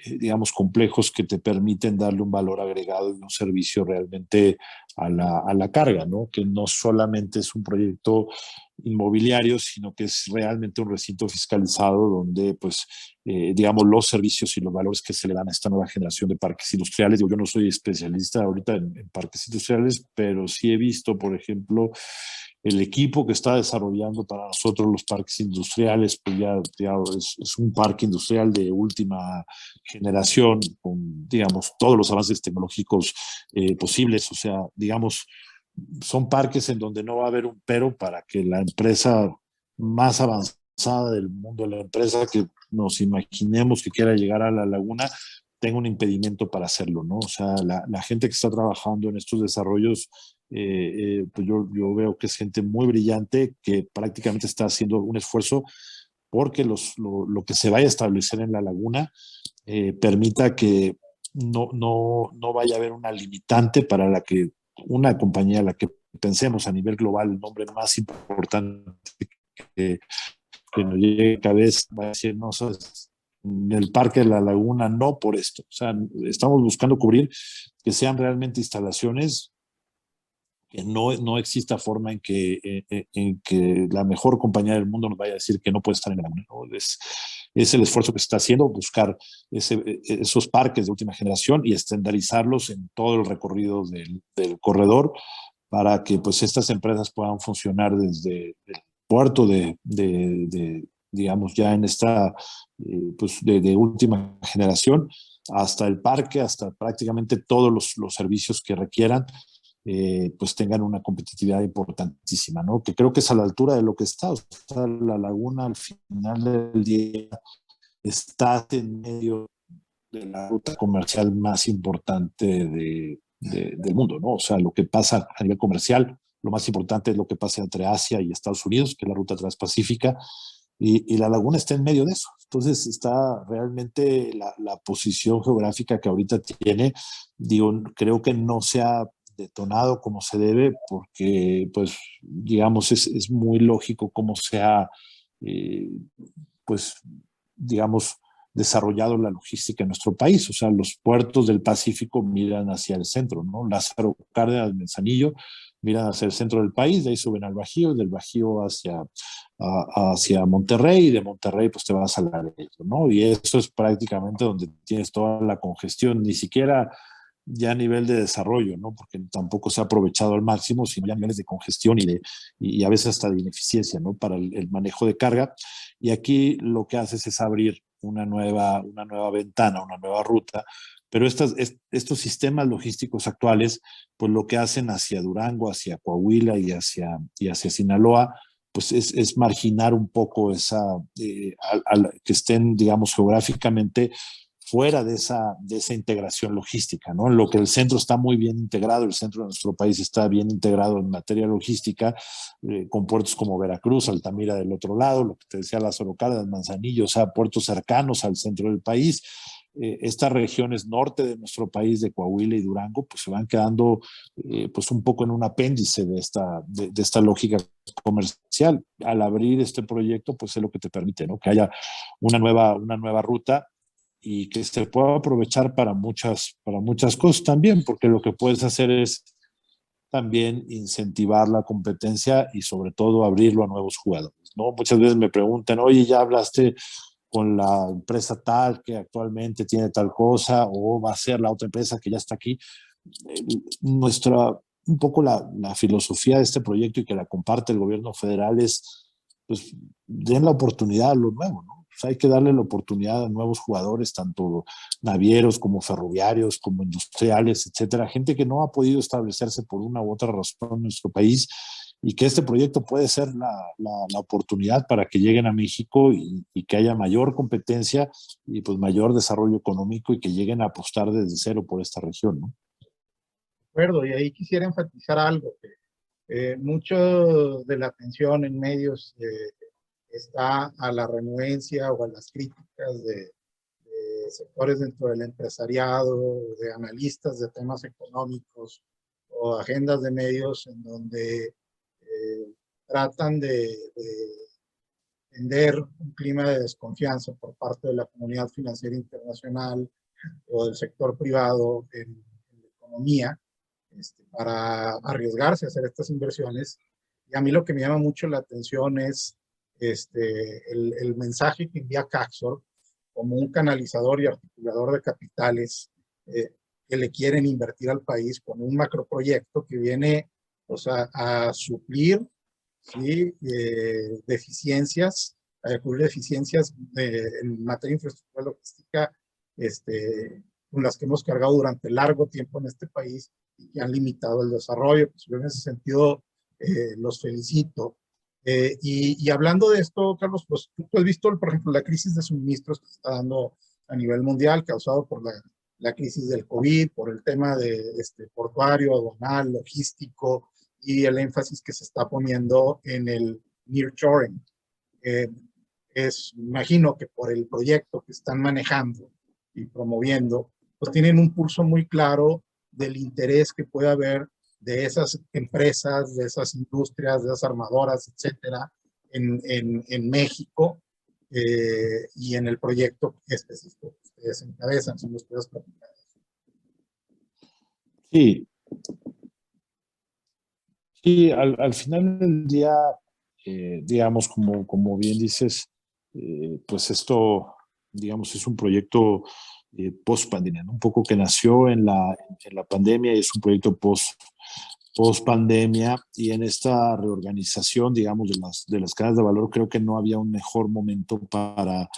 digamos, complejos que te permiten darle un valor agregado y un servicio realmente a la carga, ¿no? Que no solamente es un proyecto inmobiliario, sino que es realmente un recinto fiscalizado donde, pues, digamos, los servicios y los valores que se le dan a esta nueva generación de parques industriales. Yo no soy especialista ahorita en parques industriales, pero sí he visto, por ejemplo, el equipo que está desarrollando para nosotros los parques industriales, pues ya es un parque industrial de última generación, con, digamos, todos los avances tecnológicos posibles. O sea, digamos, son parques en donde no va a haber un pero para que la empresa más avanzada del mundo, la empresa que nos imaginemos que quiera llegar a la laguna, tenga un impedimento para hacerlo, ¿no? O sea, la gente que está trabajando en estos desarrollos, pues yo veo que es gente muy brillante que prácticamente está haciendo un esfuerzo porque lo que se vaya a establecer en la laguna permita que no vaya a haber una limitante para la que una compañía a la que pensemos a nivel global, el nombre más importante que, que nos llegue a cabeza va a decir, no, sabes, el Parque de la Laguna no por esto. O sea, estamos buscando cubrir que sean realmente instalaciones que no exista forma en que la mejor compañía del mundo nos vaya a decir que no puede estar en la laguna, ¿no? Es el esfuerzo que se está haciendo, buscar esos parques de última generación y estandarizarlos en todo el recorrido del corredor para que pues estas empresas puedan funcionar desde el puerto digamos, ya en esta, pues de última generación, hasta el parque, hasta prácticamente todos los servicios que requieran, pues tengan una competitividad importantísima, ¿no? Que creo que es a la altura de lo que está. O sea, la laguna al final del día está en medio de la ruta comercial más importante del mundo, ¿no? O sea, lo que pasa a nivel comercial, lo más importante es lo que pasa entre Asia y Estados Unidos, que es la ruta transpacífica, y la laguna está en medio de eso. Entonces está realmente la posición geográfica que ahorita tiene, digo, creo que no se ha detonado como se debe, porque, pues, digamos, es muy lógico cómo se ha, eh, pues, digamos, desarrollado la logística en nuestro país. O sea, los puertos del Pacífico miran hacia el centro, ¿no? Lázaro Cárdenas, Manzanillo, miran hacia el centro del país, de ahí suben al Bajío, del Bajío hacia Monterrey, y de Monterrey pues te vas a Laredo, ¿no? Y eso es prácticamente donde tienes toda la congestión, ni siquiera ya a nivel de desarrollo, ¿no? Porque tampoco se ha aprovechado al máximo, sino ya a niveles de congestión y a veces hasta de ineficiencia, ¿no? Para el manejo de carga. Y aquí lo que haces es abrir una nueva ventana, una nueva ruta, pero estos sistemas logísticos actuales, pues lo que hacen hacia Durango, hacia Coahuila y hacia Sinaloa, pues es marginar un poco que estén, digamos, geográficamente fuera de esa integración logística, ¿no? En lo que el centro está muy bien integrado, el centro de nuestro país está bien integrado en materia logística, con puertos como Veracruz, Altamira del otro lado, lo que te decía Lázaro Cárdenas, Manzanillo, o sea, puertos cercanos al centro del país. Estas regiones norte de nuestro país, de Coahuila y Durango, pues se van quedando pues un poco en un apéndice de esta lógica comercial. Al abrir este proyecto, pues es lo que te permite, ¿no? Que haya una nueva ruta y que se pueda aprovechar para muchas cosas también, porque lo que puedes hacer es también incentivar la competencia y sobre todo abrirlo a nuevos jugadores, ¿no? Muchas veces me preguntan, oye, ¿ya hablaste con la empresa tal que actualmente tiene tal cosa o va a ser la otra empresa que ya está aquí? Un poco la filosofía de este proyecto y que la comparte el gobierno federal es, pues, den la oportunidad a lo nuevo, ¿no? O sea, hay que darle la oportunidad a nuevos jugadores, tanto navieros como ferroviarios, como industriales, etcétera. Gente que no ha podido establecerse por una u otra razón en nuestro país y que este proyecto puede ser la oportunidad para que lleguen a México y que haya mayor competencia y pues mayor desarrollo económico y que lleguen a apostar desde cero por esta región, ¿no? De acuerdo, y ahí quisiera enfatizar algo, que mucho de la atención en medios está a la renuencia o a las críticas de sectores dentro del empresariado, de analistas de temas económicos o agendas de medios en donde tratan de tender un clima de desconfianza por parte de la comunidad financiera internacional o del sector privado en la economía, para arriesgarse a hacer estas inversiones. Y a mí lo que me llama mucho la atención es el mensaje que envía Caxor como un canalizador y articulador de capitales que le quieren invertir al país con un macroproyecto que viene, o sea, a suplir, ¿sí? Deficiencias, a cubrir deficiencias en materia de infraestructura logística, con las que hemos cargado durante largo tiempo en este país y que han limitado el desarrollo. Pues yo en ese sentido los felicito. Y hablando de esto, Carlos, pues tú has visto, por ejemplo, la crisis de suministros que se está dando a nivel mundial, causado por la crisis del COVID, por el tema de portuario, aduanal, logístico y el énfasis que se está poniendo en el nearshoring. Imagino que por el proyecto que están manejando y promoviendo, pues tienen un pulso muy claro del interés que puede haber de esas empresas, de esas industrias, de esas armadoras, etcétera, en México y en el proyecto específico que ustedes encabezan, si nos puedes platicar. Sí, sí, al final del día, digamos, como bien dices, pues esto, digamos, es un proyecto post pandemia, ¿no? Un poco que nació en la pandemia y es un proyecto post pandemia, y en esta reorganización, digamos, de las cadenas de valor, creo que no había un mejor momento para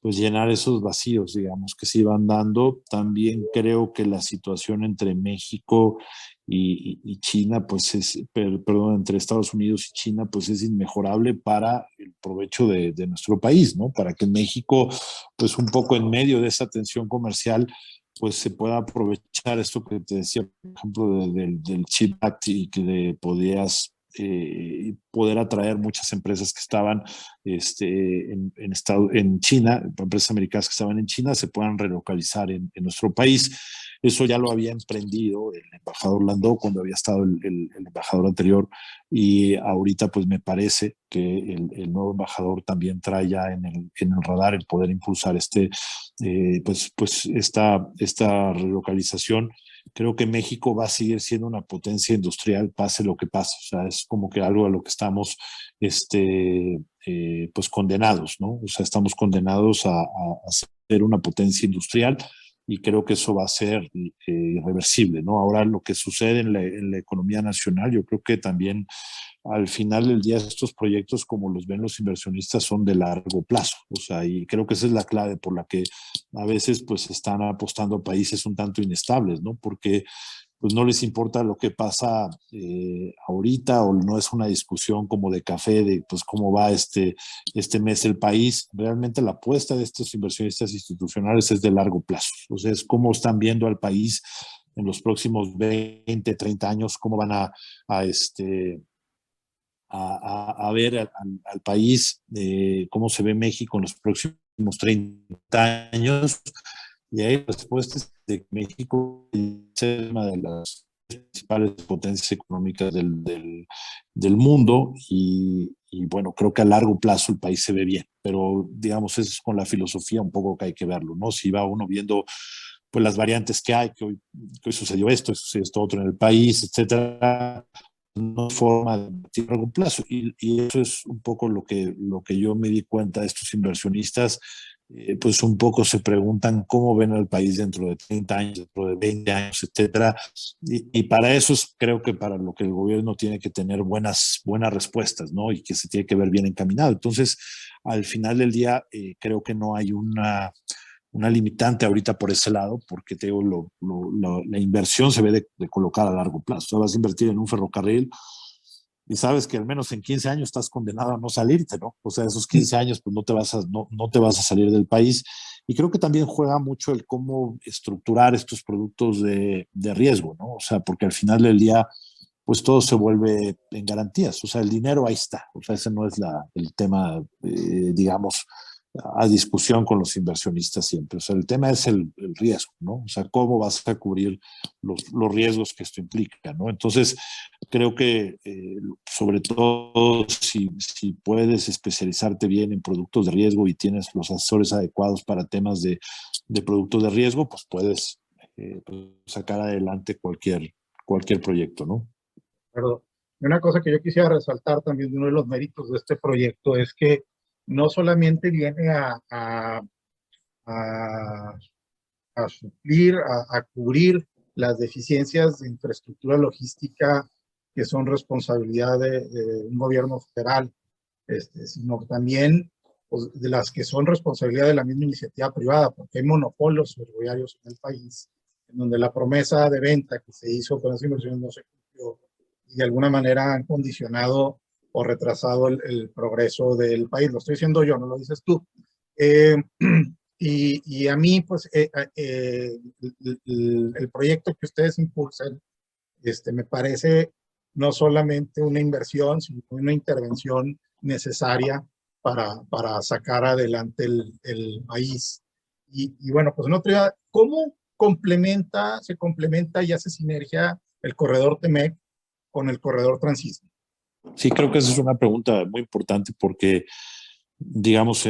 pues llenar esos vacíos, digamos, que se iban dando. También creo que la situación entre México y China, pues perdón, entre Estados Unidos y China, pues es inmejorable para el provecho de nuestro país, ¿no? Para que México, pues un poco en medio de esa tensión comercial, pues se pueda aprovechar esto que te decía, por ejemplo, del Chip Act, y que podías poder atraer muchas empresas que estaban en China, empresas americanas que estaban en China, se puedan relocalizar en nuestro país. Eso ya lo había emprendido el embajador Landó cuando había estado el embajador anterior, y ahorita pues me parece que el nuevo embajador también trae ya en el radar el poder impulsar pues esta relocalización. Creo que México va a seguir siendo una potencia industrial, pase lo que pase. O sea, es como que algo a lo que estamos pues condenados, ¿no? O sea, estamos condenados a ser una potencia industrial, y creo que eso va a ser irreversible, ¿no? Ahora, lo que sucede en la economía nacional, yo creo que también al final del día estos proyectos, como los ven los inversionistas, son de largo plazo. O sea, y creo que esa es la clave por la que a veces pues están apostando a países un tanto inestables, ¿no? Porque pues no les importa lo que pasa ahorita, o no es una discusión como de café de pues cómo va este mes el país. Realmente la apuesta de estos inversionistas institucionales es de largo plazo. O sea, es cómo están viendo al país en los próximos 20, 30 años, cómo van a ver al país, cómo se ve México en los próximos 30 años. Y ahí la respuesta es de que México es una de las principales potencias económicas del mundo, y bueno, creo que a largo plazo el país se ve bien, pero digamos, eso es con la filosofía un poco que hay que verlo, ¿no? Si va uno viendo pues las variantes que hay, que hoy sucedió esto otro en el país, etcétera, no hay forma de invertir a largo plazo. Y eso es un poco lo que yo me di cuenta de estos inversionistas. Pues un poco se preguntan cómo ven al país dentro de 30 años, dentro de 20 años, etcétera. Y para eso creo que para lo que el gobierno tiene que tener buenas respuestas, ¿no? Y que se tiene que ver bien encaminado. Entonces, al final del día, creo que no hay una limitante ahorita por ese lado, porque te digo, la inversión se ve de colocar a largo plazo. O sea, vas a invertir en un ferrocarril, y sabes que al menos en 15 años estás condenado a no salirte, ¿no? O sea, esos 15 años pues no te vas a salir del país. Y creo que también juega mucho el cómo estructurar estos productos de riesgo, ¿no? O sea, porque al final del día pues todo se vuelve en garantías. O sea, el dinero ahí está. O sea, ese no es el tema, digamos, a discusión con los inversionistas siempre. O sea, el tema es el riesgo, ¿no? O sea, cómo vas a cubrir los riesgos que esto implica, ¿no? Entonces, creo que sobre todo si puedes especializarte bien en productos de riesgo y tienes los asesores adecuados para temas de productos de riesgo, pues puedes sacar adelante cualquier proyecto, ¿no? Perdón. Y una cosa que yo quisiera resaltar también de uno de los méritos de este proyecto es que no solamente viene a, a suplir, a cubrir las deficiencias de infraestructura logística que son responsabilidad de un gobierno federal, sino también pues, de las que son responsabilidad de la misma iniciativa privada, porque hay monopolios ferroviarios en el país, en donde la promesa de venta que se hizo con las inversiones no se cumplió y de alguna manera han condicionado o retrasado el progreso del país. Lo estoy diciendo yo, no lo dices tú. Eh, y a mí, pues, el proyecto que ustedes impulsan, me parece no solamente una inversión, sino una intervención necesaria para sacar adelante el país. Y bueno, pues en otro día, ¿cómo se complementa y hace sinergia el corredor TEMEC con el corredor Transísmico? Sí, creo que esa es una pregunta muy importante porque, digamos,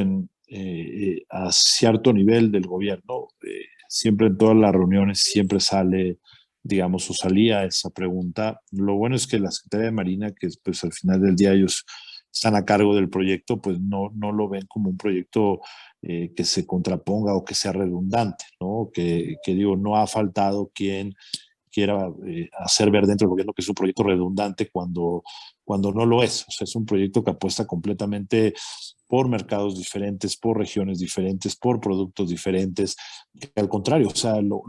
a cierto nivel del gobierno, siempre en todas las reuniones siempre sale, digamos, o salía esa pregunta. Lo bueno es que la Secretaría de Marina, que pues al final del día ellos están a cargo del proyecto, pues no lo ven como un proyecto que se contraponga o que sea redundante, ¿no? Que digo, no ha faltado quien quiera hacer ver dentro del gobierno que es un proyecto redundante cuando no lo es. O sea, es un proyecto que apuesta completamente por mercados diferentes, por regiones diferentes, por productos diferentes. Que al contrario, o sea, lo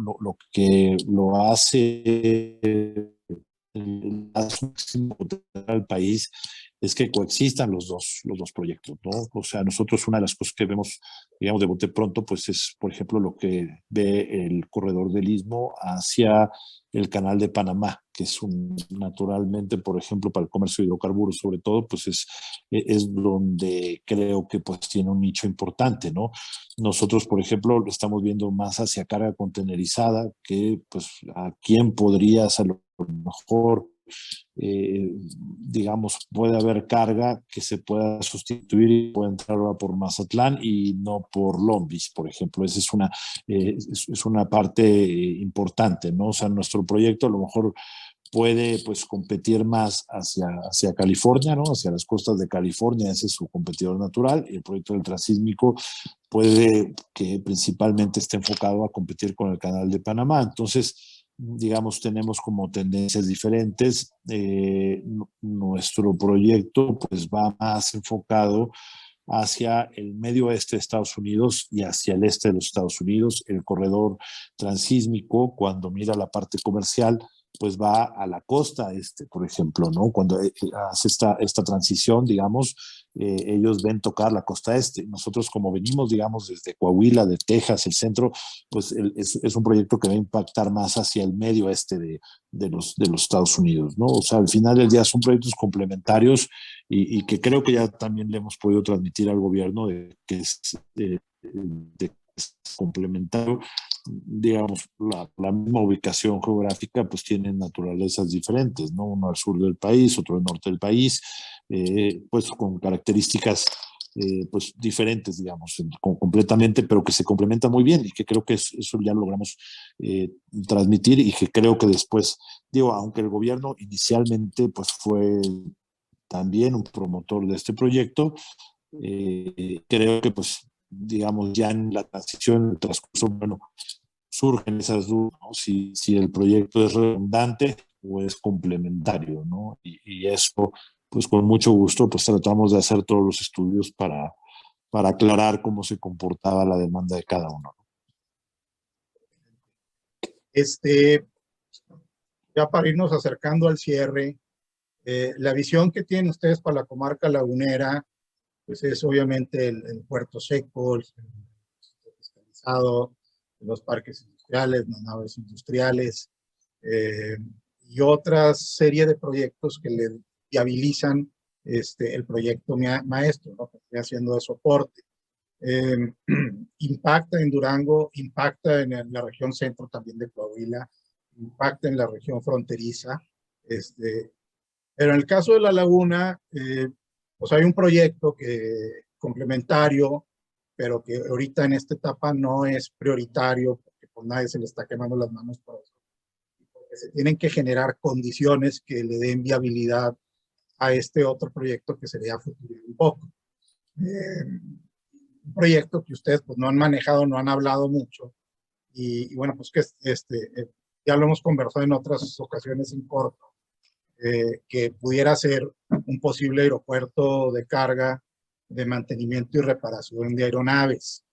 que lo hace máximo al país es que coexistan los dos proyectos, ¿no? O sea, nosotros una de las cosas que vemos, digamos, de bote pronto, pues es, por ejemplo, lo que ve el corredor del Istmo hacia el canal de Panamá, que es naturalmente, por ejemplo, para el comercio de hidrocarburos, sobre todo, pues es donde creo que pues tiene un nicho importante, ¿no? Nosotros, por ejemplo, lo estamos viendo más hacia carga contenerizada, que pues a quién podrías a lo mejor digamos, puede haber carga que se pueda sustituir y puede entrar ahora por Mazatlán y no por Long Beach, por ejemplo. Esa es una parte importante, ¿no? O sea, nuestro proyecto a lo mejor puede pues competir más hacia California, ¿no? Hacia las costas de California, ese es su competidor natural, y el proyecto del transísmico puede que principalmente esté enfocado a competir con el canal de Panamá. Entonces, digamos, tenemos como tendencias diferentes. Nuestro proyecto pues va más enfocado hacia el medio oeste de Estados Unidos y hacia el este de los Estados Unidos. El corredor transísmico, cuando mira la parte comercial, pues va a la costa este, por ejemplo, ¿no? Cuando hace esta transición, digamos, ellos ven tocar la costa este. Nosotros como venimos, digamos, desde Coahuila, de Texas, el centro, pues es un proyecto que va a impactar más hacia el medio este de los Estados Unidos, ¿no? O sea, al final del día son proyectos complementarios y que creo que ya también le hemos podido transmitir al gobierno de que es complementario, digamos, la misma ubicación geográfica, pues tienen naturalezas diferentes, ¿no? Uno al sur del país, otro al norte del país, pues con características pues diferentes, digamos, completamente, pero que se complementan muy bien y que creo que eso ya lo logramos transmitir y que creo que después, digo, aunque el gobierno inicialmente pues fue también un promotor de este proyecto, creo que pues digamos ya en la transición, en el transcurso, bueno, surgen esas dudas, ¿no? Si el proyecto es redundante o es complementario, ¿no? Y eso, pues con mucho gusto, pues tratamos de hacer todos los estudios para aclarar cómo se comportaba la demanda de cada uno. Ya para irnos acercando al cierre, La visión que tienen ustedes para la comarca lagunera, pues es obviamente el puerto seco, el fiscalizado, los parques industriales, las naves industriales, eh, y otra serie de proyectos que le viabilizan el proyecto maestro, ¿no? Que estoy haciendo de soporte. Impacta en Durango, impacta en la región centro también de Coahuila, impacta en la región fronteriza. Pero en el caso de la laguna, pues hay un proyecto complementario, pero que ahorita en esta etapa no es prioritario, porque pues nadie se le está quemando las manos por eso. Porque se tienen que generar condiciones que le den viabilidad a este otro proyecto que sería futuro un poco. Un proyecto que ustedes pues no han manejado, no han hablado mucho, y bueno, pues que ya lo hemos conversado en otras ocasiones en corto, que pudiera ser un posible aeropuerto de carga, de mantenimiento y reparación de aeronaves.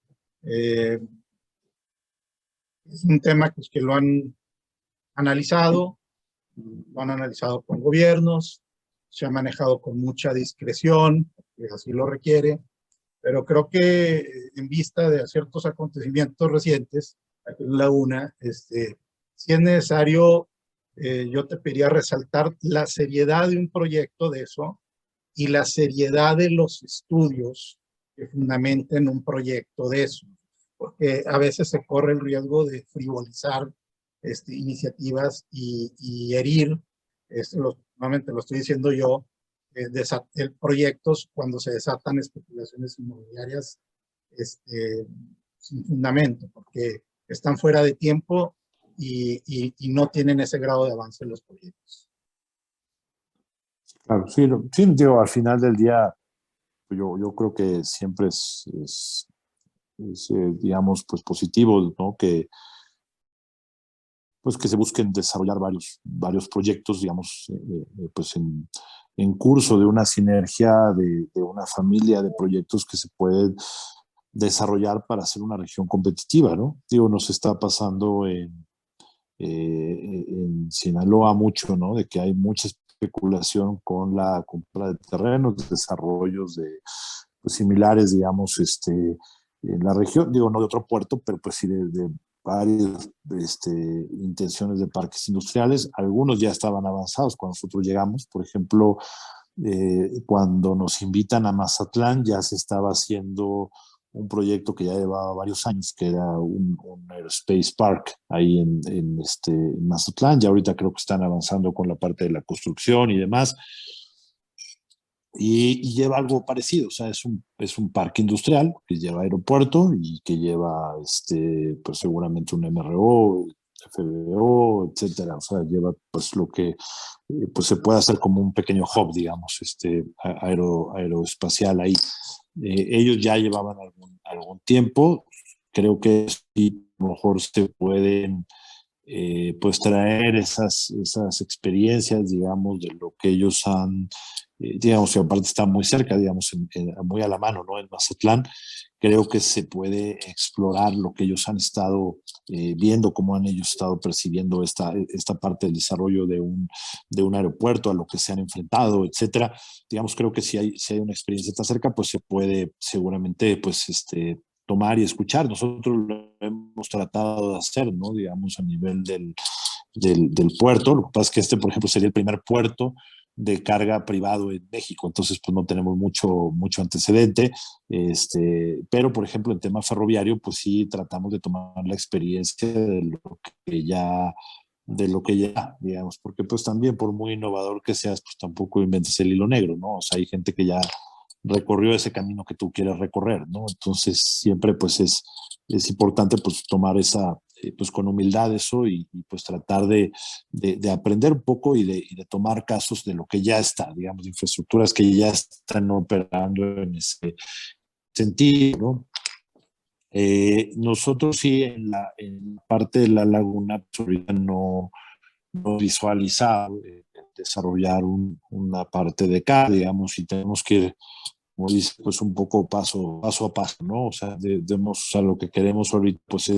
Es un tema pues, que lo han analizado con gobiernos, se ha manejado con mucha discreción, que así lo requiere, pero creo que en vista de ciertos acontecimientos recientes, aquí en Laguna, si es necesario, yo te pediría resaltar la seriedad de un proyecto de eso y la seriedad de los estudios que fundamenten un proyecto de eso, porque a veces se corre el riesgo de frivolizar iniciativas y herir, nuevamente lo estoy diciendo yo, proyectos cuando se desatan especulaciones inmobiliarias sin fundamento, porque están fuera de tiempo y no tienen ese grado de avance en los proyectos. Claro, sí, sí, digo, al final del día, yo creo que siempre es digamos, pues positivo, ¿no? Pues que se busquen desarrollar varios proyectos, digamos, pues en curso de una sinergia de una familia de proyectos que se pueden desarrollar para hacer una región competitiva, ¿no? Digo, nos está pasando en Sinaloa mucho, ¿no? De que hay mucha especulación con la compra de terrenos, desarrollos pues, similares, digamos, en la región, digo, no de otro puerto, pero pues sí de varias intenciones de parques industriales. Algunos ya estaban avanzados cuando nosotros llegamos. Por ejemplo, cuando nos invitan a Mazatlán, ya se estaba haciendo un proyecto que ya llevaba varios años, que era un Aerospace Park ahí en Mazatlán. Ya ahorita creo que están avanzando con la parte de la construcción y demás. Y lleva algo parecido, o sea, es un parque industrial que lleva aeropuerto y que lleva pues seguramente un MRO, FBO, etcétera. O sea, lleva pues lo que pues se puede hacer como un pequeño hub, digamos, aeroespacial ahí. Ellos ya llevaban algún tiempo, creo que sí, a lo mejor se pueden pues traer esas experiencias, digamos, de lo que ellos han, digamos, que aparte está muy cerca, digamos, muy a la mano, ¿no? En Mazatlán, creo que se puede explorar lo que ellos han estado viendo, cómo han ellos estado percibiendo esta parte del desarrollo de un aeropuerto, a lo que se han enfrentado, etcétera. Digamos, creo que si hay una experiencia tan cerca, pues se puede seguramente, pues, tomar y escuchar. Nosotros lo hemos tratado de hacer, ¿no? Digamos, a nivel del puerto. Lo que pasa es que por ejemplo, sería el primer puerto de carga privado en México, entonces pues no tenemos mucho antecedente, pero por ejemplo en tema ferroviario pues sí tratamos de tomar la experiencia de lo que ya, digamos, porque pues también por muy innovador que seas, pues tampoco inventes el hilo negro, ¿no? O sea, hay gente que ya recorrió ese camino que tú quieres recorrer, ¿no? Entonces siempre pues es importante pues tomar pues con humildad eso y pues tratar de aprender un poco y de tomar casos de lo que ya está, digamos, de infraestructuras que ya están operando en ese sentido, ¿no? Nosotros sí en la parte de la laguna pues ahorita no visualizado desarrollar una parte de acá, digamos, y tenemos que ir, como dice, pues un poco paso a paso, ¿no? O sea, a lo que queremos ahorita, pues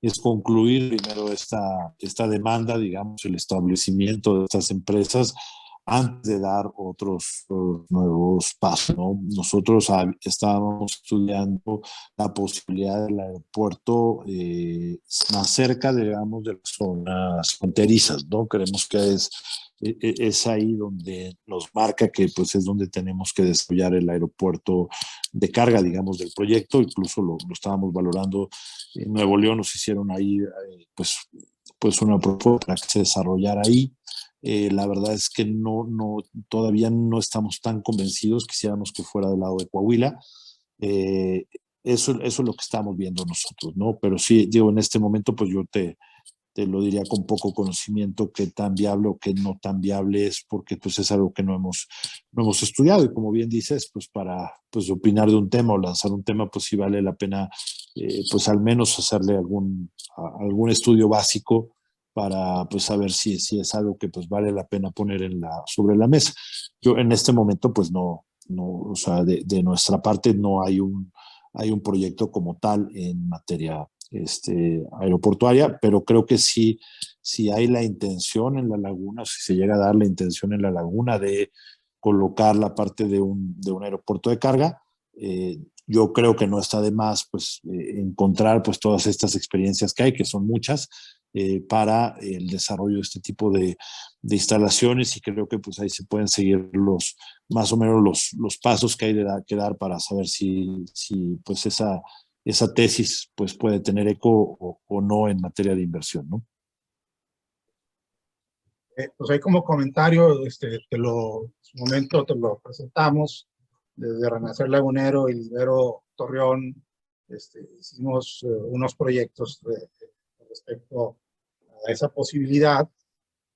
es concluir primero esta demanda, digamos, el establecimiento de estas empresas antes de dar otros nuevos pasos, ¿no? Nosotros estábamos estudiando la posibilidad del aeropuerto más cerca, digamos, de las zonas fronterizas, ¿no? Creemos que es ahí donde nos marca que pues es donde tenemos que desarrollar el aeropuerto de carga, digamos, del proyecto. Incluso lo estábamos valorando en Nuevo León, nos hicieron ahí pues una propuesta para que se desarrollara ahí. La verdad es que todavía no estamos tan convencidos, quisiéramos que fuera del lado de Coahuila. Eh, eso es lo que estamos viendo nosotros, ¿no? Pero sí, digo, en este momento, pues yo te lo diría con poco conocimiento qué tan viable o qué no tan viable es, porque pues es algo que no hemos estudiado. Y como bien dices, pues para pues, opinar de un tema o lanzar un tema, pues sí vale la pena, pues al menos hacerle algún estudio básico para pues saber si es algo que pues vale la pena poner sobre la mesa. Yo en este momento pues no, o sea, de nuestra parte no hay un proyecto como tal en materia aeroportuaria, pero creo que sí, si hay la intención en la laguna, si se llega a dar la intención en la laguna de colocar la parte de un aeropuerto de carga, yo creo que no está de más pues, encontrar pues, todas estas experiencias que hay, que son muchas, para el desarrollo de este tipo de instalaciones, y creo que pues ahí se pueden seguir más o menos los pasos que hay que dar para saber si pues esa tesis pues puede tener eco o no en materia de inversión, ¿no? Pues ahí como comentario, en su momento te lo presentamos, desde Renacer Lagunero y Libero Torreón, hicimos unos proyectos respecto a esa posibilidad,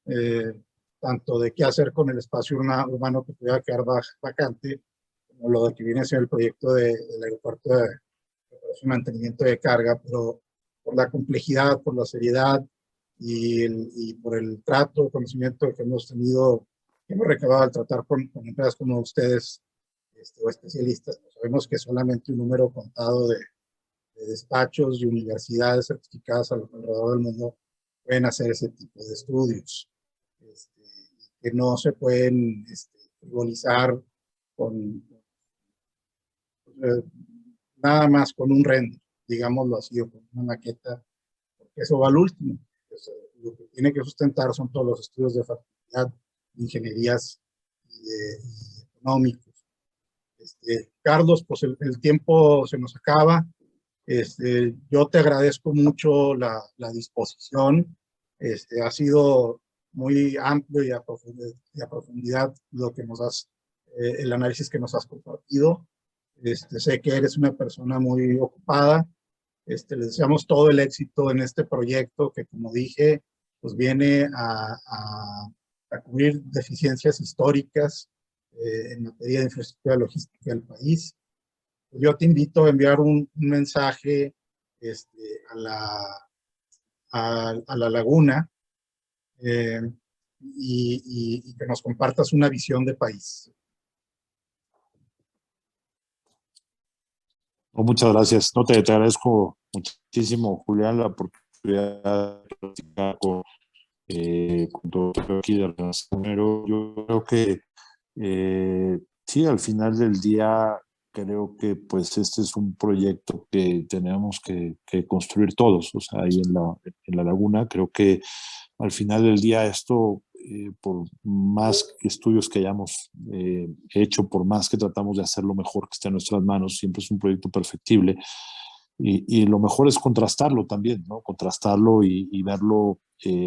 eh, tanto de qué hacer con el espacio urbano que pudiera quedar vacante, como lo de que viene a ser el proyecto del aeropuerto de mantenimiento de carga, pero por la complejidad, por la seriedad y por el trato, conocimiento que hemos tenido, que hemos recabado al tratar con empresas como ustedes o especialistas, pues sabemos que solamente un número contado de despachos y universidades certificadas alrededor del mundo pueden hacer ese tipo de estudios, que no se pueden frivolizar con nada más con un render, digámoslo así, o con una maqueta, porque eso va al último. Lo que tiene que sustentar son todos los estudios de factibilidad, ingenierías y económicos. Carlos, pues el tiempo se nos acaba. Yo te agradezco mucho la disposición. Ha sido muy amplio y a profundidad lo que el análisis que nos has compartido. Sé que eres una persona muy ocupada. Les deseamos todo el éxito en este proyecto que, como dije, pues viene a cubrir deficiencias históricas en materia de infraestructura logística del país. Yo te invito a enviar un mensaje a la laguna, eh, y que nos compartas una visión de país. Oh, muchas gracias. No, te agradezco muchísimo, Julián, la oportunidad de platicar con todo aquí de Renacero. Yo creo que sí, al final del día creo que pues este es un proyecto que tenemos que construir todos, o sea, ahí en la laguna. Creo que al final del día esto, por más que estudios que hayamos hecho, por más que tratamos de hacer lo mejor que esté en nuestras manos, siempre es un proyecto perfectible. Y lo mejor es contrastarlo también, ¿no? Contrastarlo y verlo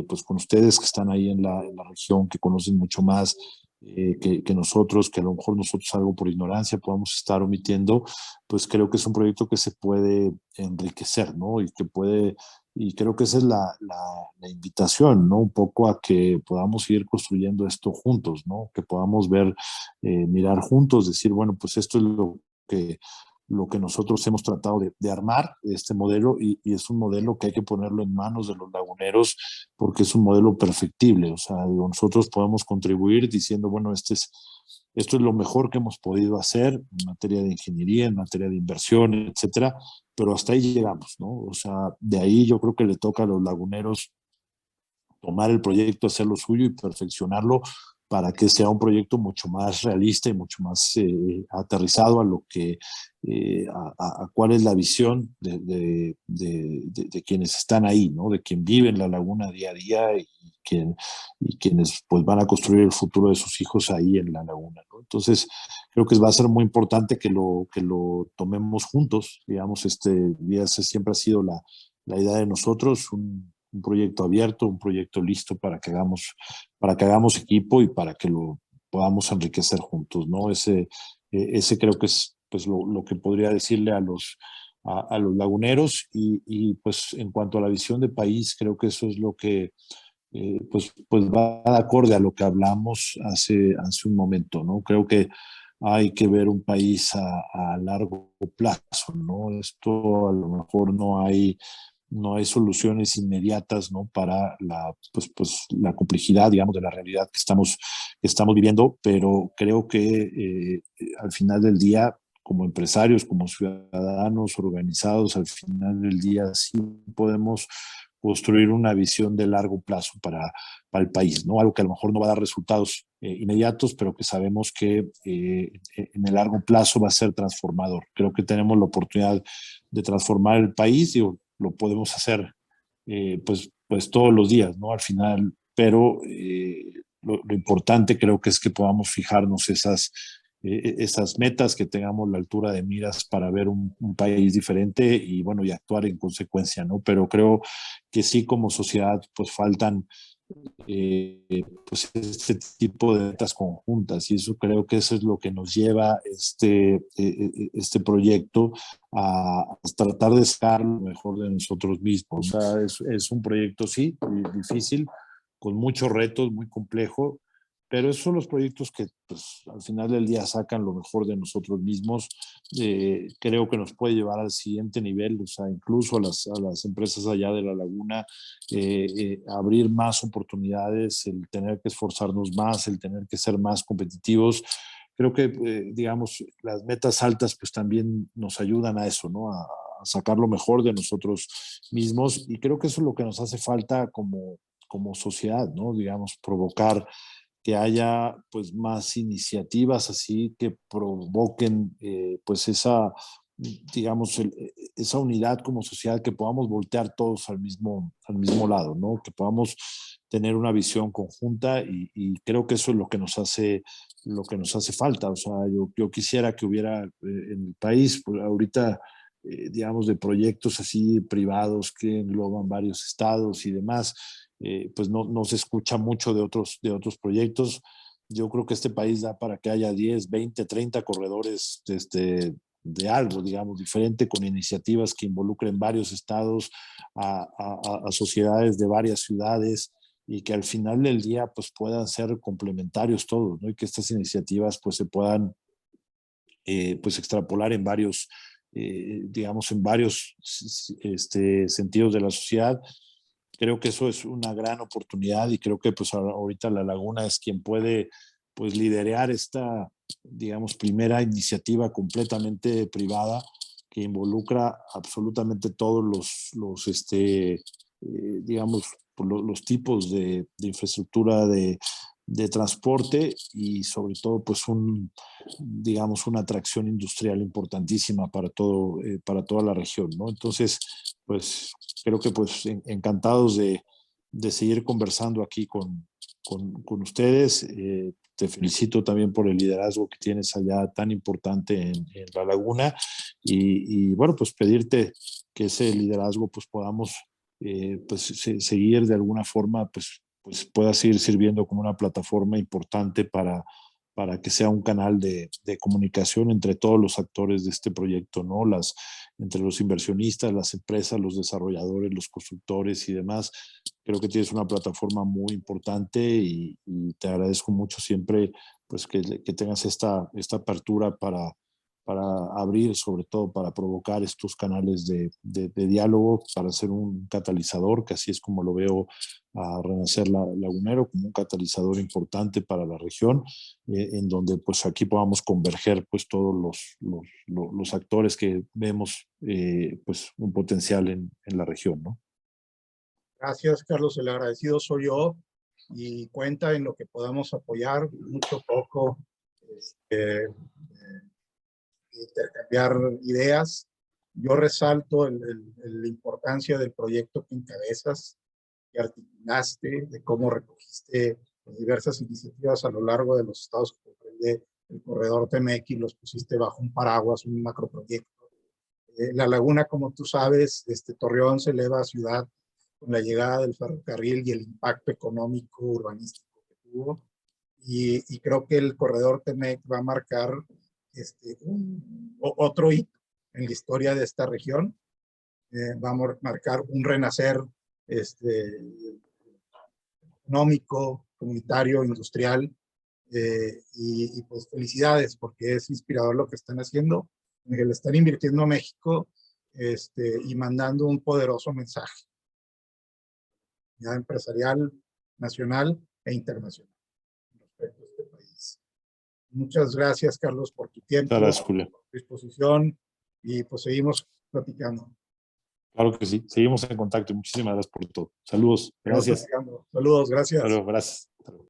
pues con ustedes que están ahí en la región, que conocen mucho más que nosotros, que a lo mejor nosotros algo por ignorancia podamos estar omitiendo. Pues creo que es un proyecto que se puede enriquecer, ¿no? Y creo que esa es la invitación, ¿no? Un poco a que podamos ir construyendo esto juntos, ¿no? Que podamos mirar juntos, decir, bueno, pues esto es lo que nosotros hemos tratado de armar, este modelo, y es un modelo que hay que ponerlo en manos de los laguneros, porque es un modelo perfectible. O sea, digo, nosotros podemos contribuir diciendo, bueno, esto es lo mejor que hemos podido hacer en materia de ingeniería, en materia de inversión, etcétera, pero hasta ahí llegamos, ¿no? O sea, de ahí yo creo que le toca a los laguneros tomar el proyecto, hacerlo suyo y perfeccionarlo para que sea un proyecto mucho más realista y mucho más aterrizado a lo que, a cuál es la visión de quienes están ahí, ¿no? De quien vive en la laguna día a día y quienes pues van a construir el futuro de sus hijos ahí en la laguna, ¿no? Entonces, creo que va a ser muy importante que lo tomemos juntos, digamos, siempre ha sido la idea de nosotros, un proyecto abierto, un proyecto listo para que hagamos equipo y para que lo podamos enriquecer juntos, ¿no? Ese creo que es pues lo que podría decirle a los laguneros y pues en cuanto a la visión de país, creo que eso es lo que pues va de acorde a lo que hablamos hace un momento, ¿no? Creo que hay que ver un país a largo plazo, ¿no? Esto a lo mejor no hay soluciones inmediatas, ¿no? Para pues la complejidad, digamos, de la realidad que estamos viviendo, pero creo que al final del día, como empresarios, como ciudadanos organizados, al final del día sí podemos construir una visión de largo plazo para el país, ¿no? Algo que a lo mejor no va a dar resultados inmediatos, pero que sabemos que en el largo plazo va a ser transformador. Creo que tenemos la oportunidad de transformar el país, y lo podemos hacer pues todos los días, ¿no? Al final, pero lo importante creo que es que podamos fijarnos esas metas, que tengamos la altura de miras para ver un país diferente y bueno, y actuar en consecuencia, ¿no? Pero creo que sí, como sociedad, pues faltan pues este tipo de metas conjuntas, y eso creo que eso es lo que nos lleva este proyecto a tratar de sacar lo mejor de nosotros mismos. O sea, es un proyecto, sí, difícil, con muchos retos, muy complejo, pero esos son los proyectos que pues, al final del día sacan lo mejor de nosotros mismos. Creo que nos puede llevar al siguiente nivel, o sea, incluso a las empresas allá de la laguna, abrir más oportunidades, el tener que esforzarnos más, el tener que ser más competitivos. Creo que, digamos, las metas altas pues también nos ayudan a eso, ¿no? A sacar lo mejor de nosotros mismos, y creo que eso es lo que nos hace falta como sociedad, ¿no? Digamos, provocar que haya pues más iniciativas así que provoquen pues digamos, esa unidad como sociedad, que podamos voltear todos al mismo lado, ¿no? Que podamos tener una visión conjunta, y creo que eso es lo que nos hace falta. O sea, yo quisiera que hubiera en el país, pues, ahorita, digamos, de proyectos así privados que engloban varios estados y demás, pues no se escucha mucho de otros proyectos. Yo creo que este país da para que haya 10, 20, 30 corredores de algo, digamos, diferente, con iniciativas que involucren varios estados, a sociedades de varias ciudades, y que al final del día pues puedan ser complementarios todos, ¿no? Y que estas iniciativas pues se puedan pues extrapolar digamos, en varios sentidos de la sociedad. Creo que eso es una gran oportunidad, y creo que pues ahorita La Laguna es quien puede pues liderar esta, digamos, primera iniciativa completamente privada, que involucra absolutamente todos digamos, los tipos de infraestructura de transporte, y sobre todo pues digamos, una atracción industrial importantísima para toda la región, ¿no? Entonces, pues creo que pues encantados de seguir conversando aquí con ustedes. Te felicito también por el liderazgo que tienes allá tan importante en La Laguna, y bueno, pues pedirte que ese liderazgo pues podamos pues seguir de alguna forma, pues pueda seguir sirviendo como una plataforma importante para que sea un canal de comunicación entre todos los actores de este proyecto, ¿no? Entre los inversionistas, las empresas, los desarrolladores, los constructores y demás. Creo que tienes una plataforma muy importante, y te agradezco mucho siempre pues que tengas esta apertura para abrir, sobre todo para provocar estos canales de diálogo, para ser un catalizador, que así es como lo veo a Renacer Lagunero, como un catalizador importante para la región, en donde pues aquí podamos converger pues todos los actores que vemos pues un potencial en la región, ¿no? Gracias, Carlos. El agradecido soy yo. y cuenta en lo que podamos apoyar, mucho poco, intercambiar ideas. Yo resalto la importancia del proyecto que encabezas, que articulaste, de cómo recogiste diversas iniciativas a lo largo de los estados que comprende el corredor TMX y los pusiste bajo un paraguas, un macroproyecto. La laguna, como tú sabes, Torreón se eleva a ciudad con la llegada del ferrocarril y el impacto económico urbanístico que tuvo. Y creo que el corredor TMX va a marcar otro hito en la historia de esta región. Va a marcar un renacer económico, comunitario, industrial. Y pues felicidades, porque es inspirador lo que están haciendo. Le están invirtiendo a México y mandando un poderoso mensaje, ya empresarial, nacional e internacional, respecto a este país. Muchas gracias, Carlos, por tu tiempo, Gracias, Julio. por tu disposición, y pues seguimos platicando. Claro que sí, seguimos en contacto y muchísimas gracias por todo. Saludos, gracias. Saludos, gracias. Hasta luego, gracias.